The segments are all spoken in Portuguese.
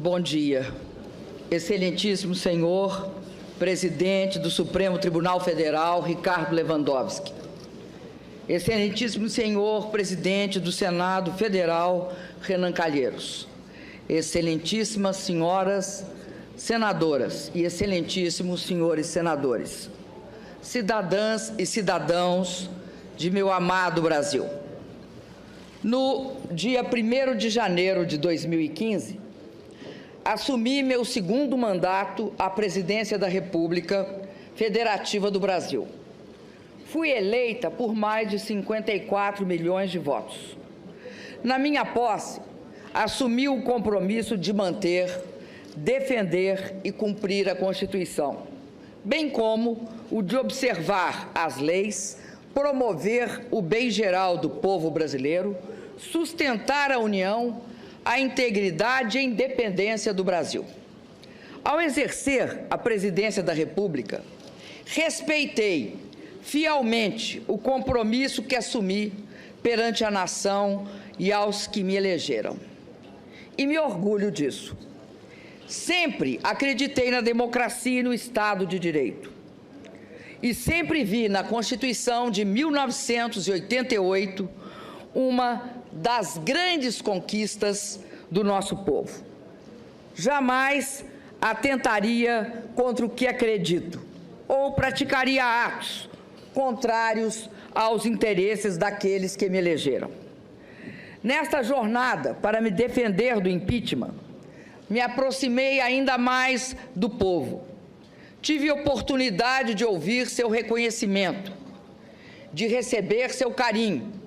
Bom dia. Excelentíssimo senhor presidente do Supremo Tribunal Federal, Ricardo Lewandowski. Excelentíssimo senhor presidente do Senado Federal, Renan Calheiros. Excelentíssimas senhoras senadoras e excelentíssimos senhores senadores. Cidadãs e cidadãos de meu amado Brasil. No dia 1º de janeiro de 2015, assumi meu segundo mandato à presidência da República Federativa do Brasil. Fui eleita por mais de 54 milhões de votos. Na minha posse, assumi o compromisso de manter, defender e cumprir a Constituição, bem como o de observar as leis, promover o bem geral do povo brasileiro, sustentar a união, a integridade e a independência do Brasil. Ao exercer a presidência da República, respeitei fielmente o compromisso que assumi perante a nação e aos que me elegeram. E me orgulho disso. Sempre acreditei na democracia e no Estado de Direito. E sempre vi na Constituição de 1988 uma das grandes conquistas do nosso povo. Jamais atentaria contra o que acredito ou praticaria atos contrários aos interesses daqueles que me elegeram. Nesta jornada para me defender do impeachment, me aproximei ainda mais do povo. Tive oportunidade de ouvir seu reconhecimento, de receber seu carinho.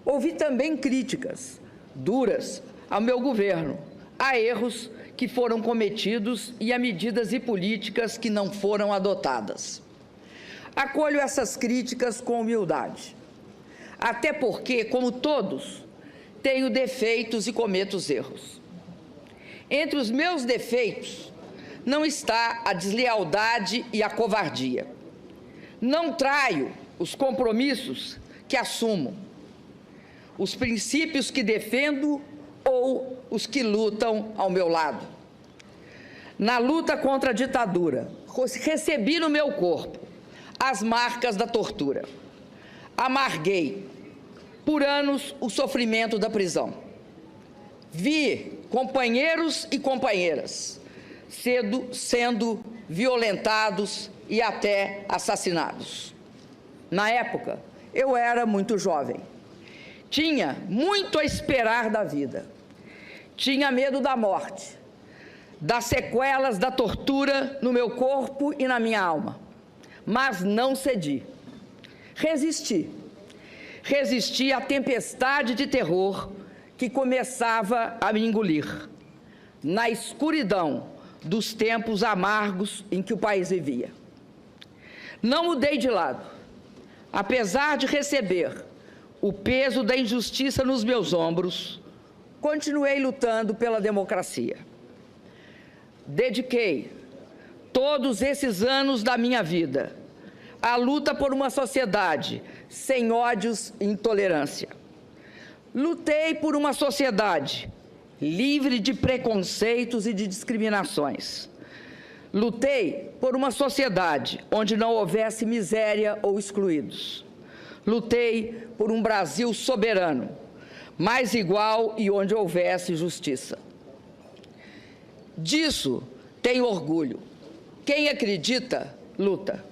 Ouvi também críticas duras ao meu governo, a erros que foram cometidos e a medidas e políticas que não foram adotadas. Acolho essas críticas com humildade, até porque, como todos, tenho defeitos e cometo erros. Entre os meus defeitos não está a deslealdade e a covardia. Não traio os compromissos que assumo, os princípios que defendo ou os que lutam ao meu lado. Na luta contra a ditadura, recebi no meu corpo as marcas da tortura. Amarguei por anos o sofrimento da prisão. Vi companheiros e companheiras sendo violentados e até assassinados. Na época, eu era muito jovem. Tinha muito a esperar da vida. Tinha medo da morte, das sequelas da tortura no meu corpo e na minha alma. Mas não cedi. Resisti. Resisti à tempestade de terror que começava a me engolir, na escuridão dos tempos amargos em que o país vivia. Não mudei de lado. Apesar de receber o peso da injustiça nos meus ombros, continuei lutando pela democracia. Dediquei todos esses anos da minha vida à luta por uma sociedade sem ódios e intolerância. Lutei por uma sociedade livre de preconceitos e de discriminações. Lutei por uma sociedade onde não houvesse miséria ou excluídos. Lutei por um Brasil soberano, mais igual e onde houvesse justiça. Disso tenho orgulho. Quem acredita, luta.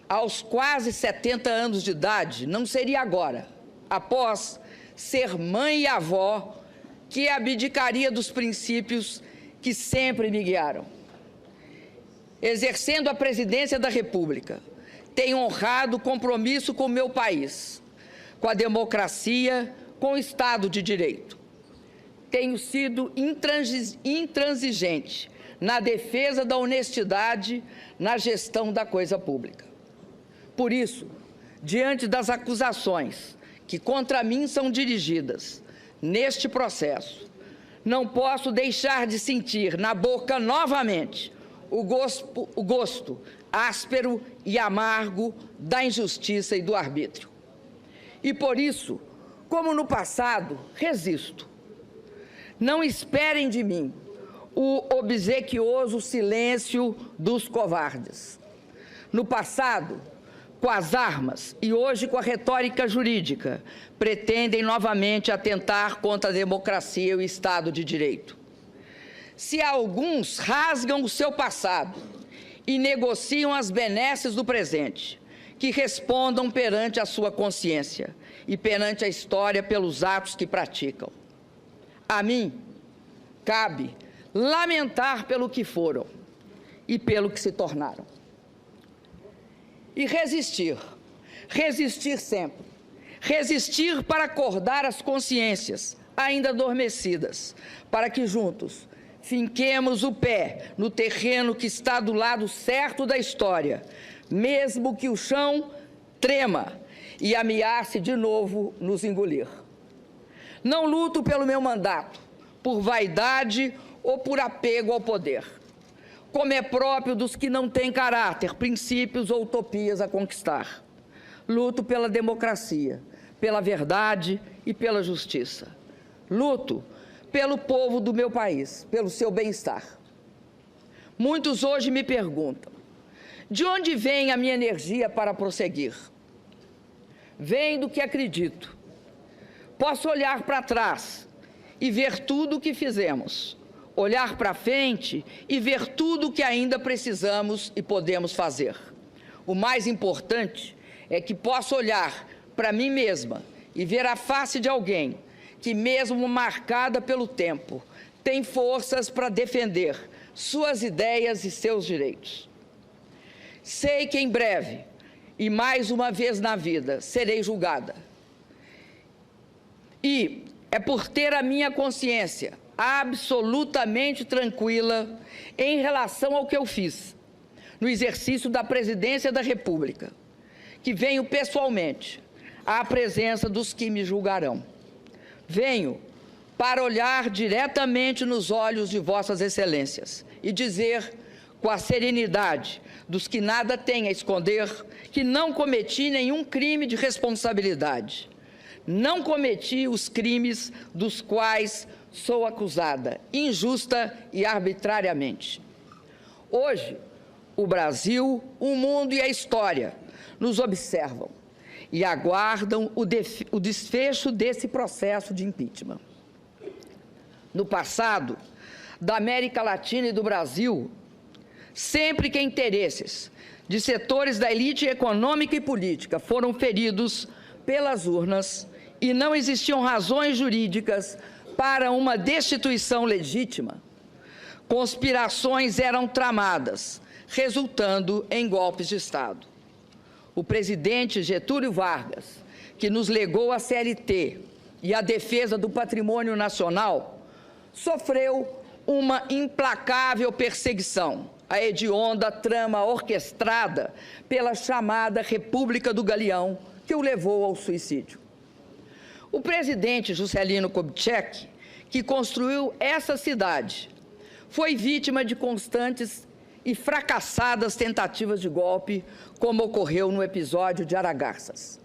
Aos quase 70 anos de idade, não seria agora, após ser mãe e avó, que abdicaria dos princípios que sempre me guiaram. Exercendo a presidência da República, tenho honrado o compromisso com o meu país, com a democracia, com o Estado de Direito. Tenho sido intransigente na defesa da honestidade na gestão da coisa pública. Por isso, diante das acusações que contra mim são dirigidas neste processo, não posso deixar de sentir na boca novamente o gosto áspero e amargo da injustiça e do arbítrio. E por isso, como no passado, resisto. Não esperem de mim o obsequioso silêncio dos covardes. No passado, com as armas e hoje com a retórica jurídica, pretendem novamente atentar contra a democracia e o Estado de Direito. Se alguns rasgam o seu passado e negociam as benesses do presente, que respondam perante a sua consciência e perante a história pelos atos que praticam. A mim, cabe lamentar pelo que foram e pelo que se tornaram. E resistir, resistir sempre, resistir para acordar as consciências ainda adormecidas, para que juntos finquemos o pé no terreno que está do lado certo da história, mesmo que o chão trema e ameace de novo nos engolir. Não luto pelo meu mandato, por vaidade ou por apego ao poder, como é próprio dos que não têm caráter, princípios ou utopias a conquistar. Luto pela democracia, pela verdade e pela justiça. Luto pelo povo do meu país, pelo seu bem-estar. Muitos hoje me perguntam, de onde vem a minha energia para prosseguir? Vem do que acredito. Posso olhar para trás e ver tudo o que fizemos, olhar para frente e ver tudo o que ainda precisamos e podemos fazer. O mais importante é que posso olhar para mim mesma e ver a face de alguém que, mesmo marcada pelo tempo, tem forças para defender suas ideias e seus direitos. Sei que em breve, e mais uma vez na vida, serei julgada. E é por ter a minha consciência absolutamente tranquila em relação ao que eu fiz no exercício da presidência da República, que venho pessoalmente à presença dos que me julgarão. Venho para olhar diretamente nos olhos de vossas excelências e dizer com a serenidade dos que nada têm a esconder que não cometi nenhum crime de responsabilidade. Não cometi os crimes dos quais sou acusada, injusta e arbitrariamente. Hoje, o Brasil, o mundo e a história nos observam e aguardam o desfecho desse processo de impeachment. No passado, da América Latina e do Brasil, sempre que interesses de setores da elite econômica e política foram feridos pelas urnas e não existiam razões jurídicas para uma destituição legítima, conspirações eram tramadas, resultando em golpes de Estado. O presidente Getúlio Vargas, que nos legou a CLT e a defesa do patrimônio nacional, sofreu uma implacável perseguição, a hedionda trama orquestrada pela chamada República do Galeão, que o levou ao suicídio. O presidente Juscelino Kubitschek, que construiu essa cidade, foi vítima de constantes e fracassadas tentativas de golpe, como ocorreu no episódio de Aragarças.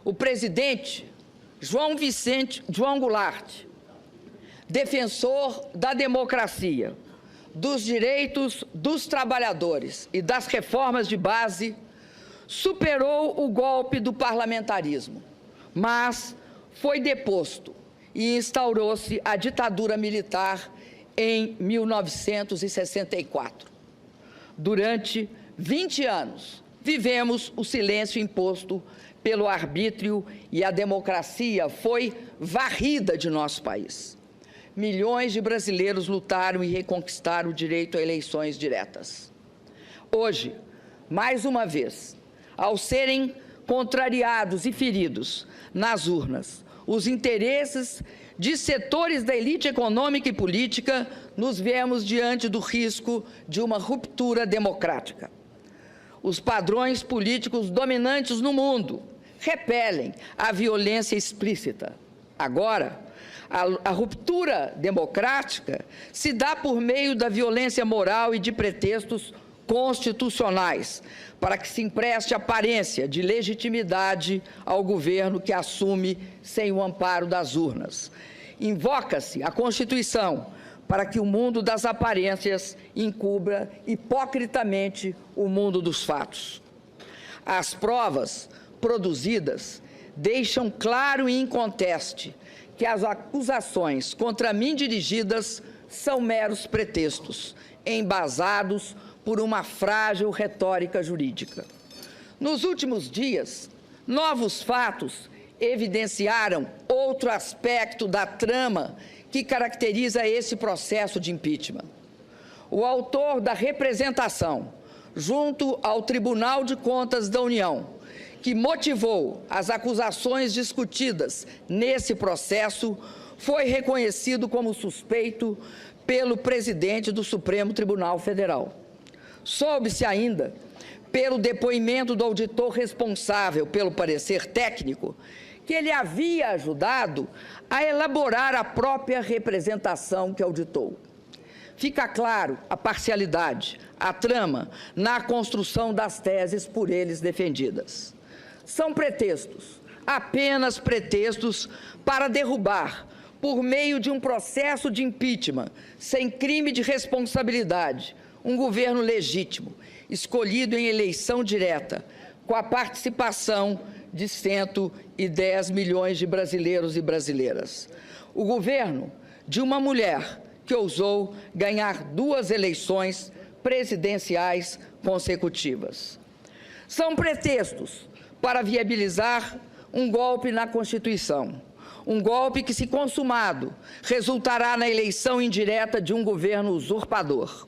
O presidente João Goulart, defensor da democracia, dos direitos dos trabalhadores e das reformas de base, superou o golpe do parlamentarismo, mas foi deposto e instaurou-se a ditadura militar em 1964. Durante 20 anos, vivemos o silêncio imposto pelo arbítrio e a democracia foi varrida de nosso país. Milhões de brasileiros lutaram e reconquistaram o direito a eleições diretas. Hoje, mais uma vez, ao serem contrariados e feridos nas urnas os interesses de setores da elite econômica e política, nos vemos diante do risco de uma ruptura democrática. Os padrões políticos dominantes no mundo repelem a violência explícita. Agora, a ruptura democrática se dá por meio da violência moral e de pretextos constitucionais, para que se empreste aparência de legitimidade ao governo que assume sem o amparo das urnas. Invoca-se a Constituição para que o mundo das aparências encubra hipocritamente o mundo dos fatos. As provas produzidas deixam claro e inconteste que as acusações contra mim dirigidas são meros pretextos, embasados por uma frágil retórica jurídica. Nos últimos dias, novos fatos evidenciaram outro aspecto da trama que caracteriza esse processo de impeachment. O autor da representação, junto ao Tribunal de Contas da União, que motivou as acusações discutidas nesse processo, foi reconhecido como suspeito pelo presidente do Supremo Tribunal Federal. Soube-se ainda, pelo depoimento do auditor responsável pelo parecer técnico, que ele havia ajudado a elaborar a própria representação que auditou. Fica claro a parcialidade, a trama na construção das teses por eles defendidas. São pretextos, apenas pretextos para derrubar, por meio de um processo de impeachment, sem crime de responsabilidade, um governo legítimo, escolhido em eleição direta, com a participação de 110 milhões de brasileiros e brasileiras. O governo de uma mulher que ousou ganhar 2 eleições presidenciais consecutivas. São pretextos para viabilizar um golpe na Constituição, um golpe que, se consumado, resultará na eleição indireta de um governo usurpador.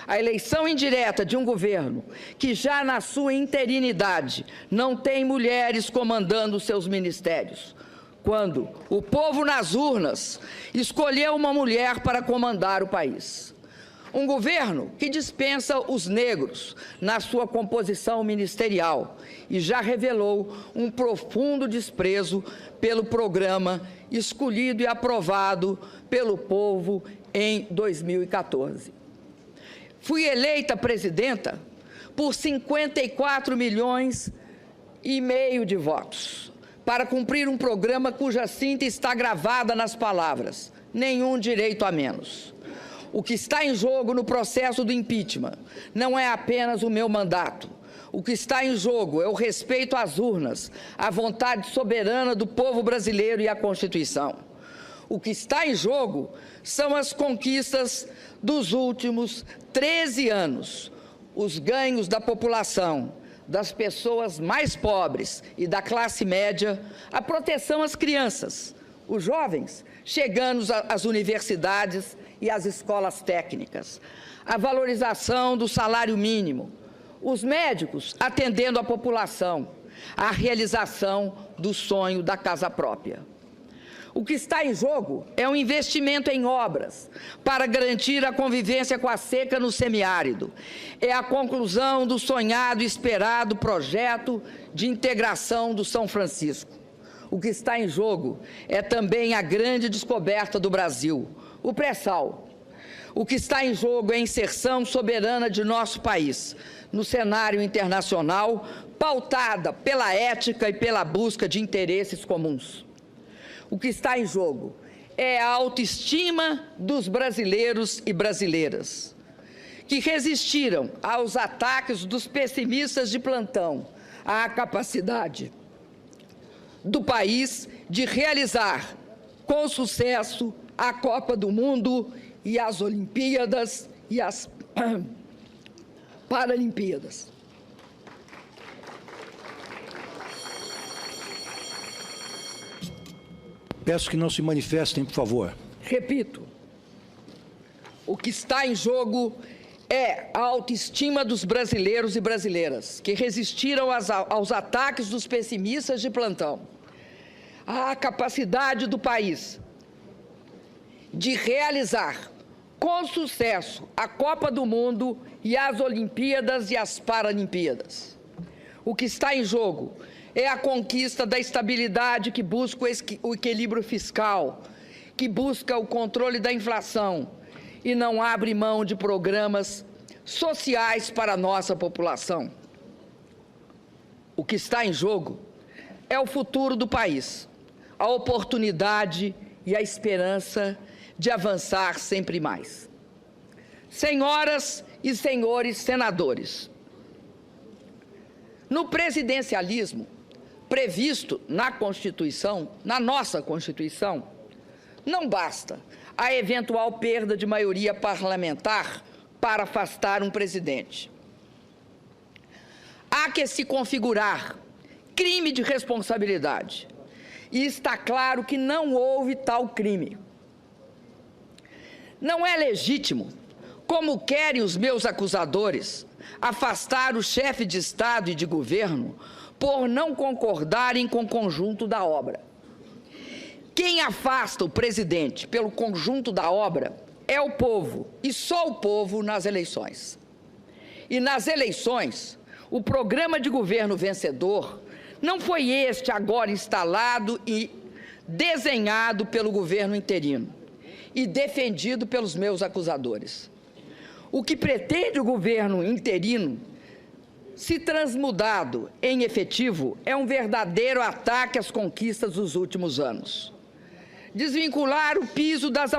A eleição indireta de um governo que, já na sua interinidade, não tem mulheres comandando seus ministérios, quando o povo nas urnas escolheu uma mulher para comandar o país. Um governo que dispensa os negros na sua composição ministerial e já revelou um profundo desprezo pelo programa escolhido e aprovado pelo povo em 2014. Fui eleita presidenta por 54 milhões e meio de votos, para cumprir um programa cuja síntese está gravada nas palavras: nenhum direito a menos. O que está em jogo no processo do impeachment não é apenas o meu mandato. O que está em jogo é o respeito às urnas, à vontade soberana do povo brasileiro e à Constituição. O que está em jogo são as conquistas dos últimos 13 anos, os ganhos da população, das pessoas mais pobres e da classe média, a proteção às crianças, os jovens chegando às universidades e às escolas técnicas, a valorização do salário mínimo, os médicos atendendo a população, a realização do sonho da casa própria. O que está em jogo é um investimento em obras para garantir a convivência com a seca no semiárido. É a conclusão do sonhado e esperado projeto de integração do São Francisco. O que está em jogo é também a grande descoberta do Brasil, o pré-sal. O que está em jogo é a inserção soberana de nosso país no cenário internacional, pautada pela ética e pela busca de interesses comuns. O que está em jogo é a autoestima dos brasileiros e brasileiras, que resistiram aos ataques dos pessimistas de plantão, à capacidade do país de realizar com sucesso a Copa do Mundo e as Olimpíadas e as Paralimpíadas. Peço que não se manifestem, por favor. Repito, o que está em jogo é a autoestima dos brasileiros e brasileiras, que resistiram aos ataques dos pessimistas de plantão, a capacidade do país de realizar com sucesso a Copa do Mundo e as Olimpíadas e as Paralimpíadas. O que está em jogo é a conquista da estabilidade que busca o equilíbrio fiscal, que busca o controle da inflação e não abre mão de programas sociais para a nossa população. O que está em jogo é o futuro do país, a oportunidade e a esperança de avançar sempre mais. Senhoras e senhores senadores, no presidencialismo previsto na Constituição, na nossa Constituição, não basta a eventual perda de maioria parlamentar para afastar um presidente. Há que se configurar crime de responsabilidade. E está claro que não houve tal crime. Não é legítimo, como querem os meus acusadores, afastar o chefe de Estado e de governo por não concordarem com o conjunto da obra. Quem afasta o presidente pelo conjunto da obra é o povo, e só o povo nas eleições. E nas eleições, o programa de governo vencedor não foi este agora instalado e desenhado pelo governo interino e defendido pelos meus acusadores. O que pretende o governo interino, se transmudado em efetivo, é um verdadeiro ataque às conquistas dos últimos anos. Desvincular o piso das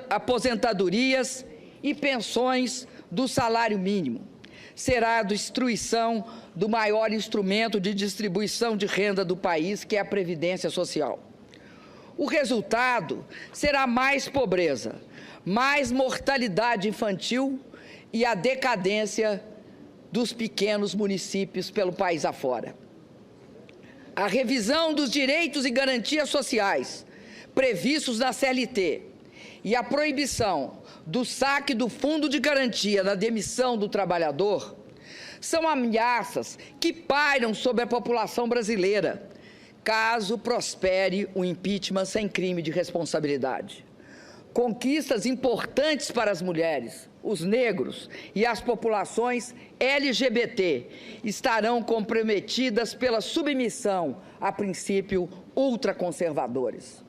aposentadorias e pensões do salário mínimo será a destruição do maior instrumento de distribuição de renda do país, que é a Previdência Social. O resultado será mais pobreza, mais mortalidade infantil e a decadência dos pequenos municípios pelo país afora. A revisão dos direitos e garantias sociais previstos na CLT e a proibição do saque do fundo de garantia na demissão do trabalhador são ameaças que pairam sobre a população brasileira, caso prospere o impeachment sem crime de responsabilidade. Conquistas importantes para as mulheres, os negros e as populações LGBT estarão comprometidas pela submissão a princípios ultraconservadores.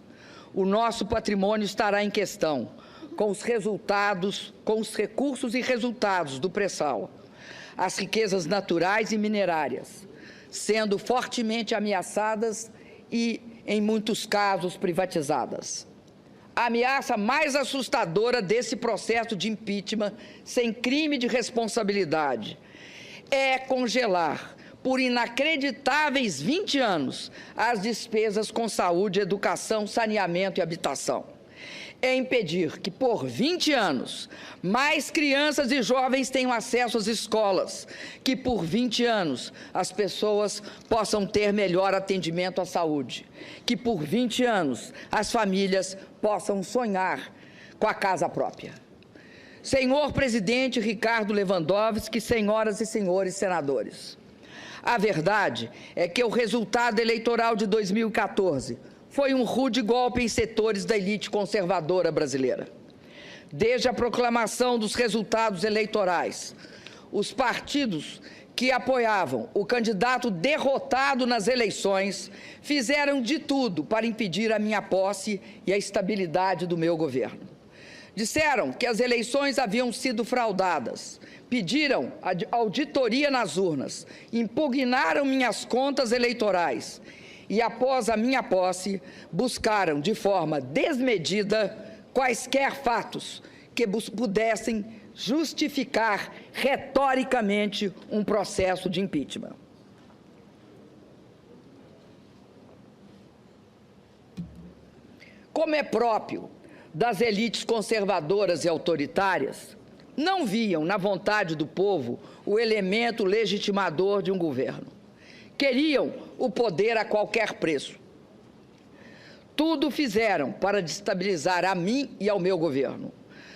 O nosso patrimônio estará em questão, com os recursos e resultados do pré-sal, as riquezas naturais e minerárias, sendo fortemente ameaçadas e, em muitos casos, privatizadas. A ameaça mais assustadora desse processo de impeachment sem crime de responsabilidade é congelar, por inacreditáveis 20 anos, as despesas com saúde, educação, saneamento e habitação. É impedir que, por 20 anos, mais crianças e jovens tenham acesso às escolas, que, por 20 anos, as pessoas possam ter melhor atendimento à saúde, que, por 20 anos, as famílias possam sonhar com a casa própria. Senhor presidente Ricardo Lewandowski, senhoras e senhores senadores, a verdade é que o resultado eleitoral de 2014 foi um rude golpe em setores da elite conservadora brasileira. Desde a proclamação dos resultados eleitorais, os partidos que apoiavam o candidato derrotado nas eleições fizeram de tudo para impedir a minha posse e a estabilidade do meu governo. Disseram que as eleições haviam sido fraudadas, pediram auditoria nas urnas, impugnaram minhas contas eleitorais e, após a minha posse, buscaram de forma desmedida quaisquer fatos que pudessem justificar retoricamente um processo de impeachment. Como é próprio das elites conservadoras e autoritárias, não viam na vontade do povo o elemento legitimador de um governo. Queriam o poder a qualquer preço. Tudo fizeram para destabilizar a mim e ao meu governo.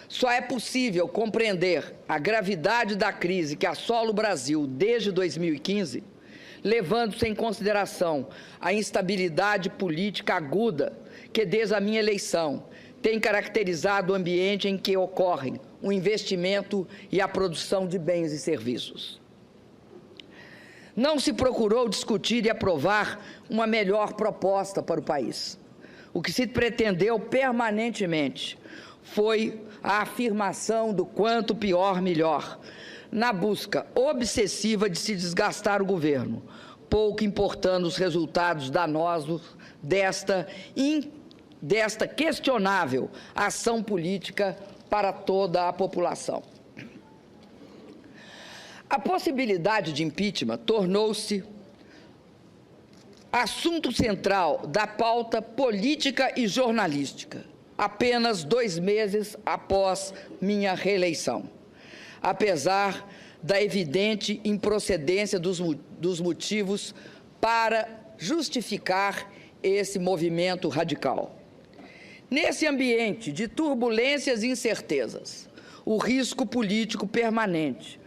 Só é possível compreender a gravidade da crise que assola o Brasil desde 2015, levando-se em consideração a instabilidade política aguda que, desde a minha eleição, tem caracterizado o ambiente em que ocorrem o investimento e a produção de bens e serviços. Não se procurou discutir e aprovar uma melhor proposta para o país. O que se pretendeu permanentemente foi a afirmação do quanto pior, melhor, na busca obsessiva de se desgastar o governo, pouco importando os resultados danosos desta desta questionável ação política para toda a população. A possibilidade de impeachment tornou-se assunto central da pauta política e jornalística, apenas 2 meses após minha reeleição, apesar da evidente improcedência dos motivos para justificar esse movimento radical. Nesse ambiente de turbulências e incertezas, o risco político permanente,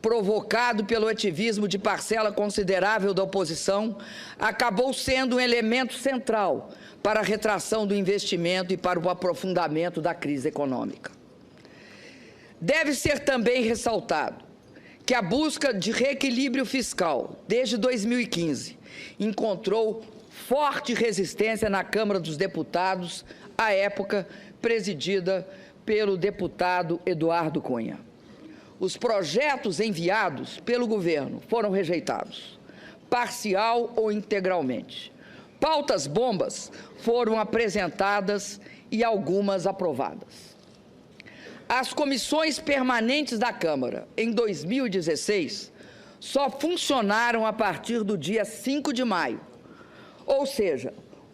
provocado pelo ativismo de parcela considerável da oposição, acabou sendo um elemento central para a retração do investimento e para o aprofundamento da crise econômica. Deve ser também ressaltado que a busca de reequilíbrio fiscal, desde 2015, encontrou forte resistência na Câmara dos Deputados, à época presidida pelo deputado Eduardo Cunha. Os projetos enviados pelo governo foram rejeitados, parcial ou integralmente. Pautas bombas foram apresentadas e algumas aprovadas. As comissões permanentes da Câmara, em 2016, só funcionaram a partir do dia 5 de maio, ou seja,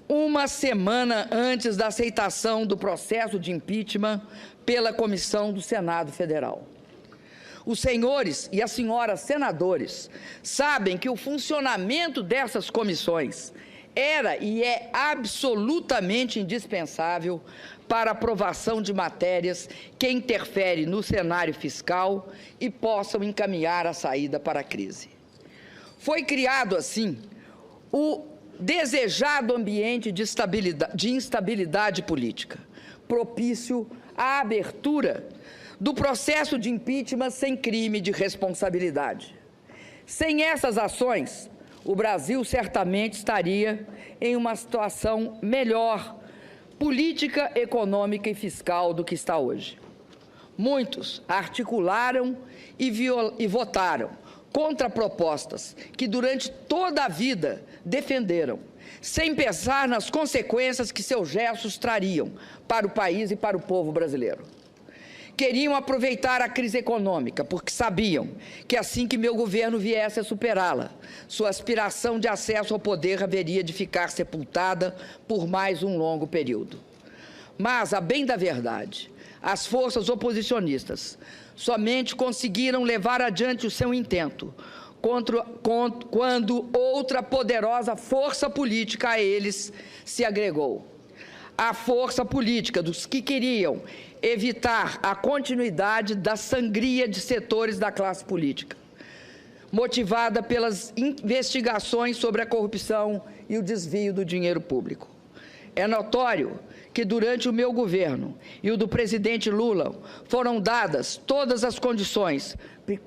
1 semana antes da aceitação do processo de impeachment pela Comissão do Senado Federal. Os senhores e as senhoras senadores sabem que o funcionamento dessas comissões era e é absolutamente indispensável para a aprovação de matérias que interferem no cenário fiscal e possam encaminhar a saída para a crise. Foi criado, assim, o desejado ambiente de instabilidade política, propício à abertura do processo de impeachment sem crime de responsabilidade. Sem essas ações, o Brasil certamente estaria em uma situação melhor, política, econômica e fiscal do que está hoje. Muitos articularam e votaram contra propostas que durante toda a vida defenderam, sem pensar nas consequências que seus gestos trariam para o país e para o povo brasileiro. Queriam aproveitar a crise econômica, porque sabiam que assim que meu governo viesse a superá-la, sua aspiração de acesso ao poder haveria de ficar sepultada por mais um longo período. Mas, a bem da verdade, as forças oposicionistas somente conseguiram levar adiante o seu intento quando outra poderosa força política a eles se agregou. A força política dos que queriam evitar a continuidade da sangria de setores da classe política, motivada pelas investigações sobre a corrupção e o desvio do dinheiro público. É notório que durante o meu governo e o do presidente Lula foram dadas todas as condições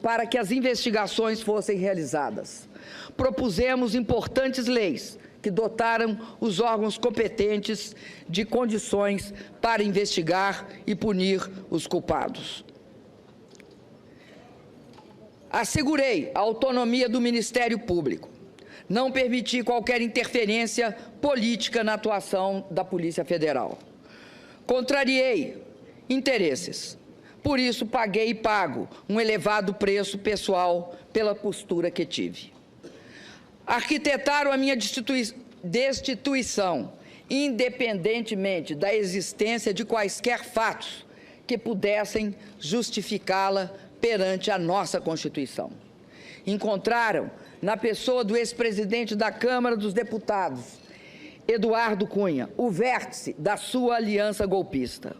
para que as investigações fossem realizadas. Propusemos importantes leis que dotaram os órgãos competentes de condições para investigar e punir os culpados. Assegurei a autonomia do Ministério Público. Não permiti qualquer interferência política na atuação da Polícia Federal. Contrariei interesses. Por isso, paguei e pago um elevado preço pessoal pela postura que tive. Arquitetaram a minha destituição, independentemente da existência de quaisquer fatos que pudessem justificá-la perante a nossa Constituição. Encontraram, na pessoa do ex-presidente da Câmara dos Deputados, Eduardo Cunha, o vértice da sua aliança golpista.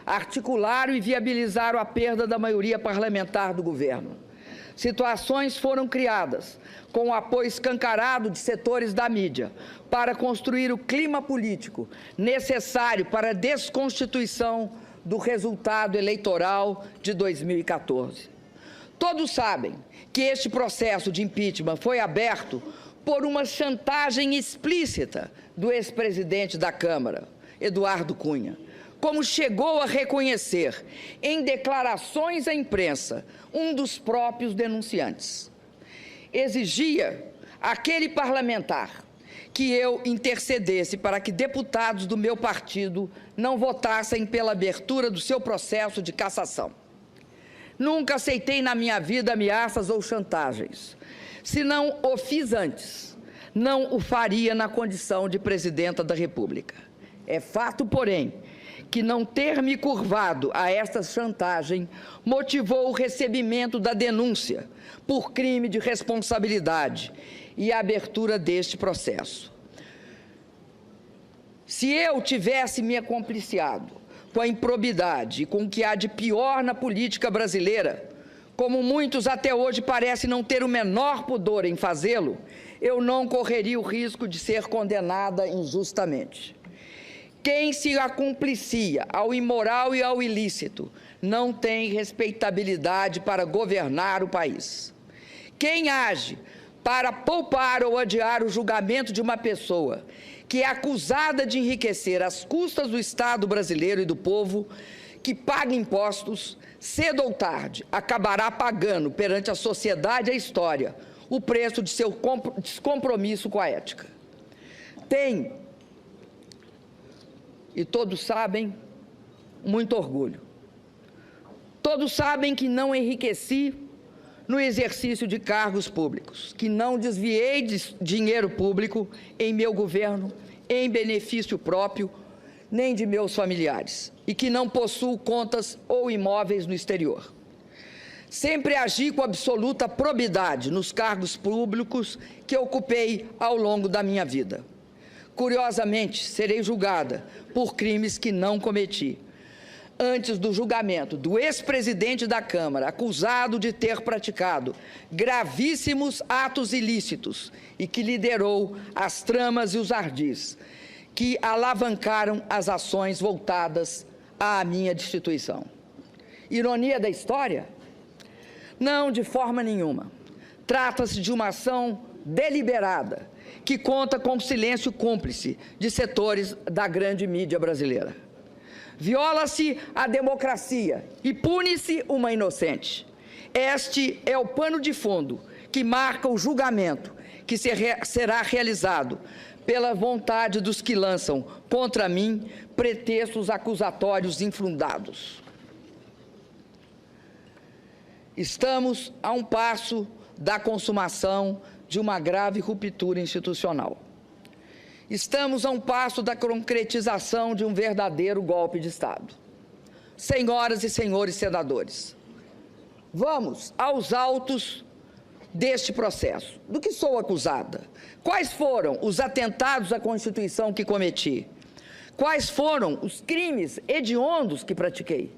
Articularam e viabilizaram a perda da maioria parlamentar do governo. Situações foram criadas com o apoio escancarado de setores da mídia para construir o clima político necessário para a desconstituição do resultado eleitoral de 2014. Todos sabem que este processo de impeachment foi aberto por uma chantagem explícita do ex-presidente da Câmara, Eduardo Cunha, como chegou a reconhecer em declarações à imprensa um dos próprios denunciantes. Exigia aquele parlamentar que eu intercedesse para que deputados do meu partido não votassem pela abertura do seu processo de cassação. Nunca aceitei na minha vida ameaças ou chantagens. Se não o fiz antes, não o faria na condição de presidenta da República. É fato, porém, que não ter me curvado a esta chantagem motivou o recebimento da denúncia por crime de responsabilidade e a abertura deste processo. Se eu tivesse me acompliciado com a improbidade e com o que há de pior na política brasileira, como muitos até hoje parecem não ter o menor pudor em fazê-lo, eu não correria o risco de ser condenada injustamente. Quem se acumplicia ao imoral e ao ilícito não tem respeitabilidade para governar o país. Quem age para poupar ou adiar o julgamento de uma pessoa que é acusada de enriquecer às custas do Estado brasileiro e do povo, que paga impostos, cedo ou tarde, acabará pagando perante a sociedade e a história o preço de seu descompromisso com a ética. Tem, e todos sabem, muito orgulho. Todos sabem que não enriqueci no exercício de cargos públicos, que não desviei de dinheiro público em meu governo, em benefício próprio, nem de meus familiares, e que não possuo contas ou imóveis no exterior. Sempre agi com absoluta probidade nos cargos públicos que ocupei ao longo da minha vida. Curiosamente, serei julgada por crimes que não cometi. Antes do julgamento do ex-presidente da Câmara, acusado de ter praticado gravíssimos atos ilícitos e que liderou as tramas e os ardis que alavancaram as ações voltadas à minha destituição. Ironia da história? Não, de forma nenhuma. Trata-se de uma ação deliberada, que conta com o silêncio cúmplice de setores da grande mídia brasileira. Viola-se a democracia e pune-se uma inocente. Este é o pano de fundo que marca o julgamento que será realizado pela vontade dos que lançam contra mim pretextos acusatórios infundados. Estamos a um passo da consumação de uma grave ruptura institucional. Estamos a um passo da concretização de um verdadeiro golpe de Estado. Senhoras e senhores senadores, vamos aos autos deste processo. Do que sou acusada? Quais foram os atentados à Constituição que cometi? Quais foram os crimes hediondos que pratiquei?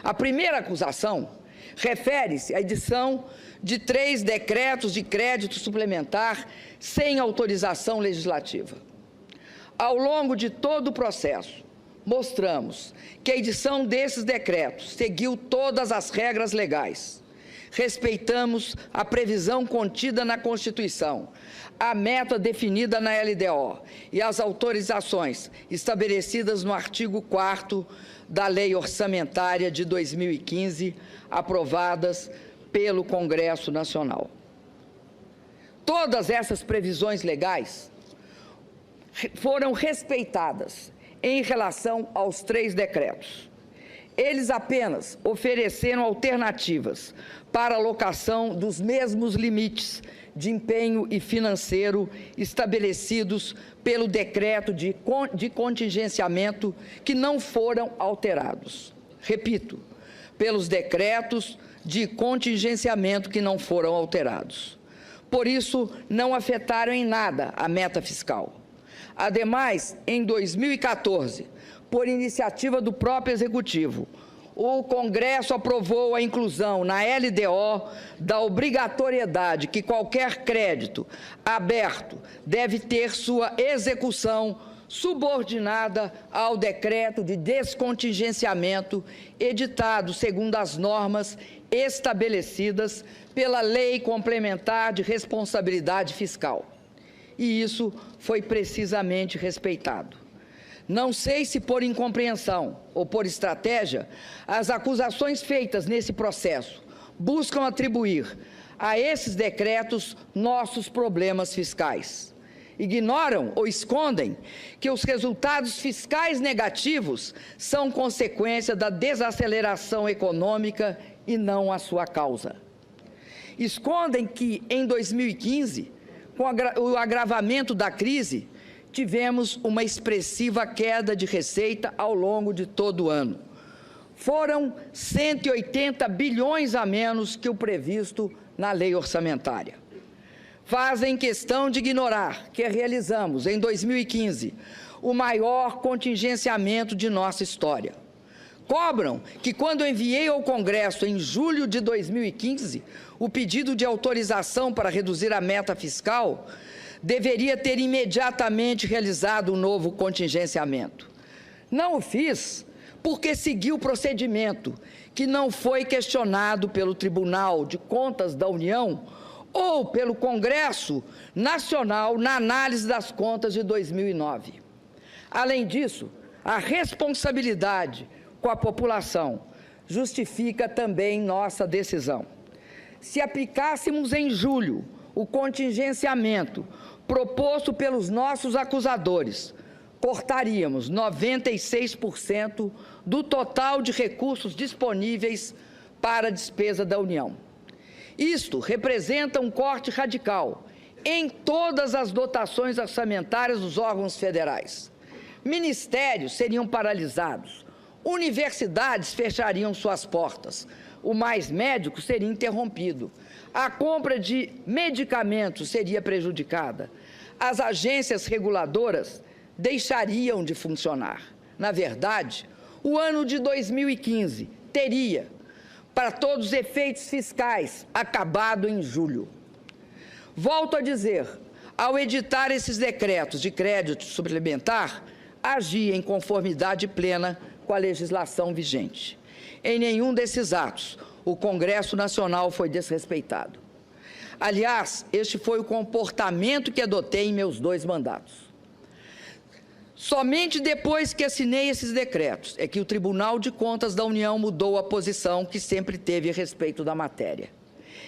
A primeira acusação refere-se à edição de 3 decretos de crédito suplementar sem autorização legislativa. Ao longo de todo o processo, mostramos que a edição desses decretos seguiu todas as regras legais. Respeitamos a previsão contida na Constituição, a meta definida na LDO e as autorizações estabelecidas no artigo 4º da Lei Orçamentária de 2015, aprovadas pelo Congresso Nacional. Todas essas previsões legais foram respeitadas em relação aos 3 decretos. Eles apenas ofereceram alternativas para a alocação dos mesmos limites de empenho e financeiro estabelecidos pelo decreto de contingenciamento, que não foram alterados. Repito, pelos decretos de contingenciamento que não foram alterados. Por isso, não afetaram em nada a meta fiscal. Ademais, em 2014, por iniciativa do próprio Executivo, o Congresso aprovou a inclusão na LDO da obrigatoriedade que qualquer crédito aberto deve ter sua execução subordinada ao decreto de descontingenciamento editado segundo as normas estabelecidas pela Lei Complementar de Responsabilidade Fiscal. E isso foi precisamente respeitado. Não sei se por incompreensão ou por estratégia, as acusações feitas nesse processo buscam atribuir a esses decretos nossos problemas fiscais. Ignoram ou escondem que os resultados fiscais negativos são consequência da desaceleração econômica e não a sua causa. Escondem que, em 2015, com o agravamento da crise, tivemos uma expressiva queda de receita ao longo de todo o ano. Foram 180 bilhões a menos que o previsto na lei orçamentária. Fazem questão de ignorar que realizamos, em 2015, o maior contingenciamento de nossa história. Cobram que, quando enviei ao Congresso, em julho de 2015, o pedido de autorização para reduzir a meta fiscal, deveria ter imediatamente realizado um novo contingenciamento. Não o fiz porque segui o procedimento, que não foi questionado pelo Tribunal de Contas da União ou pelo Congresso Nacional na análise das contas de 2009. Além disso, a responsabilidade com a população justifica também nossa decisão. Se aplicássemos em julho o contingenciamento proposto pelos nossos acusadores, cortaríamos 96% do total de recursos disponíveis para a despesa da União. Isto representa um corte radical em todas as dotações orçamentárias dos órgãos federais. Ministérios seriam paralisados, universidades fechariam suas portas, o Mais Médico seria interrompido, a compra de medicamentos seria prejudicada, as agências reguladoras deixariam de funcionar. Na verdade, o ano de 2015 teria, para todos os efeitos fiscais, acabado em julho. Volto a dizer, ao editar esses decretos de crédito suplementar, agi em conformidade plena com a legislação vigente. Em nenhum desses atos, o Congresso Nacional foi desrespeitado. Aliás, este foi o comportamento que adotei em meus 2 mandatos. Somente depois que assinei esses decretos é que o Tribunal de Contas da União mudou a posição que sempre teve a respeito da matéria.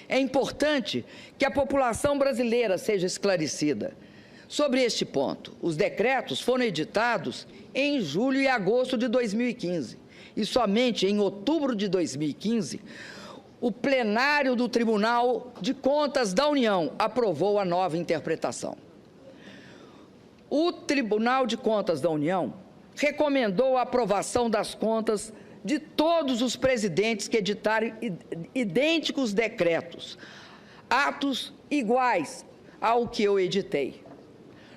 É importante que a população brasileira seja esclarecida sobre este ponto. Os decretos foram editados em julho e agosto de 2015 e somente em outubro de 2015 o plenário do Tribunal de Contas da União aprovou a nova interpretação. O Tribunal de Contas da União recomendou a aprovação das contas de todos os presidentes que editarem idênticos decretos, atos iguais ao que eu editei.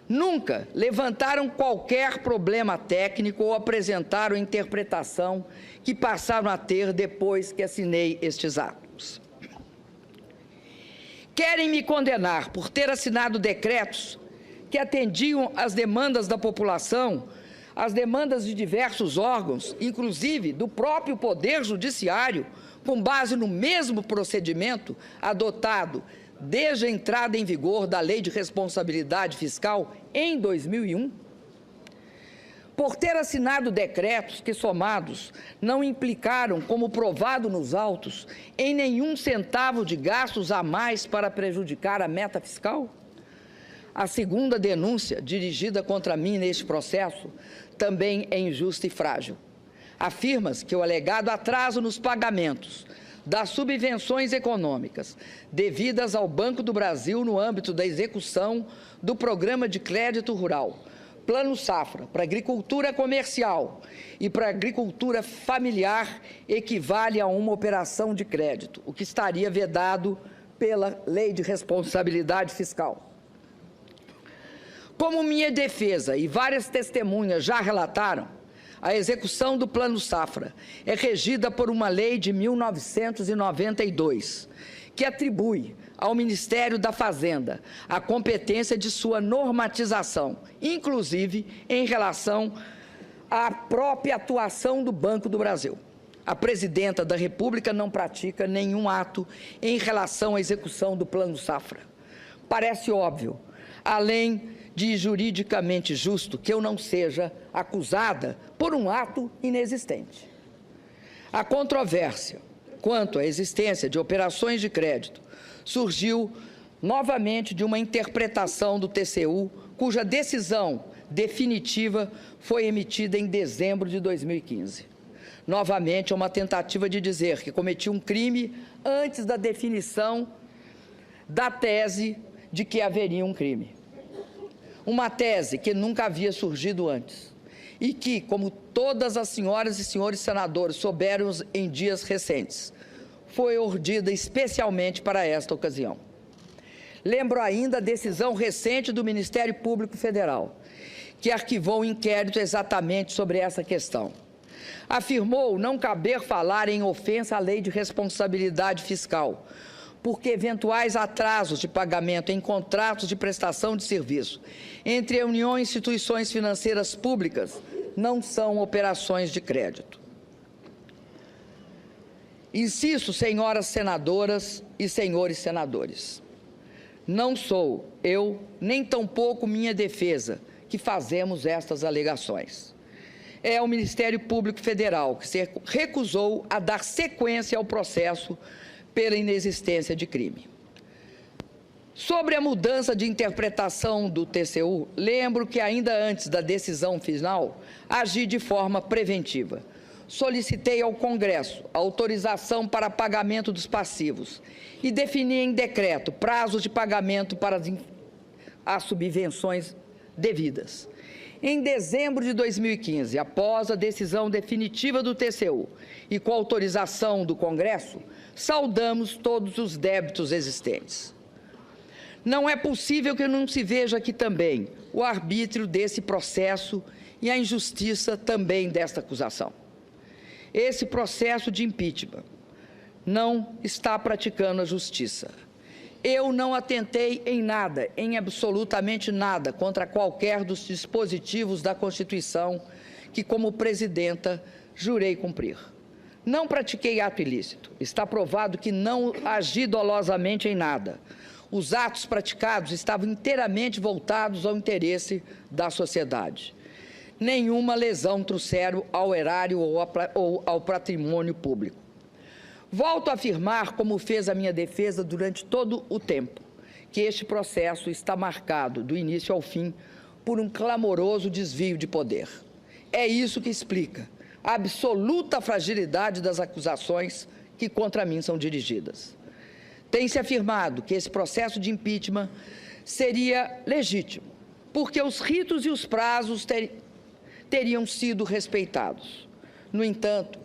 Nunca levantaram qualquer problema técnico ou apresentaram interpretação que passaram a ter depois que assinei estes atos. Querem me condenar por ter assinado decretos que atendiam às demandas da população, às demandas de diversos órgãos, inclusive do próprio Poder Judiciário, com base no mesmo procedimento adotado desde a entrada em vigor da Lei de Responsabilidade Fiscal em 2001? Por ter assinado decretos que, somados, não implicaram, como provado nos autos, em nenhum centavo de gastos a mais para prejudicar a meta fiscal? A segunda denúncia dirigida contra mim neste processo também é injusta e frágil. Afirma-se que o alegado atraso nos pagamentos das subvenções econômicas devidas ao Banco do Brasil no âmbito da execução do Programa de Crédito Rural, Plano Safra, para agricultura comercial e para agricultura familiar equivale a uma operação de crédito, o que estaria vedado pela Lei de Responsabilidade Fiscal. Como minha defesa e várias testemunhas já relataram, a execução do Plano Safra é regida por uma lei de 1992, que atribui ao Ministério da Fazenda a competência de sua normatização, inclusive em relação à própria atuação do Banco do Brasil. A Presidenta da República não pratica nenhum ato em relação à execução do Plano Safra. Parece óbvio, além de juridicamente justo, que eu não seja acusada por um ato inexistente. A controvérsia quanto à existência de operações de crédito surgiu novamente de uma interpretação do TCU, cuja decisão definitiva foi emitida em dezembro de 2015. Novamente, é uma tentativa de dizer que cometi um crime antes da definição da tese de que haveria um crime. Uma tese que nunca havia surgido antes e que, como todas as senhoras e senhores senadores souberam em dias recentes, foi urdida especialmente para esta ocasião. Lembro ainda a decisão recente do Ministério Público Federal, que arquivou um inquérito exatamente sobre essa questão. Afirmou não caber falar em ofensa à lei de responsabilidade fiscal, porque eventuais atrasos de pagamento em contratos de prestação de serviço entre a União e instituições financeiras públicas não são operações de crédito. Insisto, senhoras senadoras e senhores senadores, não sou eu, nem tampouco minha defesa, que fazemos estas alegações. É o Ministério Público Federal que se recusou a dar sequência ao processo pela inexistência de crime. Sobre a mudança de interpretação do TCU, lembro que ainda antes da decisão final, agi de forma preventiva. Solicitei ao Congresso autorização para pagamento dos passivos e defini em decreto prazos de pagamento para as subvenções devidas. Em dezembro de 2015, após a decisão definitiva do TCU e com autorização do Congresso, saldamos todos os débitos existentes. Não é possível que não se veja aqui também o arbítrio desse processo e a injustiça também desta acusação. Esse processo de impeachment não está praticando a justiça. Eu não atentei em nada, em absolutamente nada, contra qualquer dos dispositivos da Constituição que, como presidenta, jurei cumprir. Não pratiquei ato ilícito. Está provado que não agi dolosamente em nada. Os atos praticados estavam inteiramente voltados ao interesse da sociedade. Nenhuma lesão trouxeram ao erário ou ao patrimônio público. Volto a afirmar, como fez a minha defesa durante todo o tempo, que este processo está marcado, do início ao fim, por um clamoroso desvio de poder. É isso que explica a absoluta fragilidade das acusações que contra mim são dirigidas. Tem-se afirmado que esse processo de impeachment seria legítimo, porque os ritos e os prazos teriam sido respeitados. No entanto,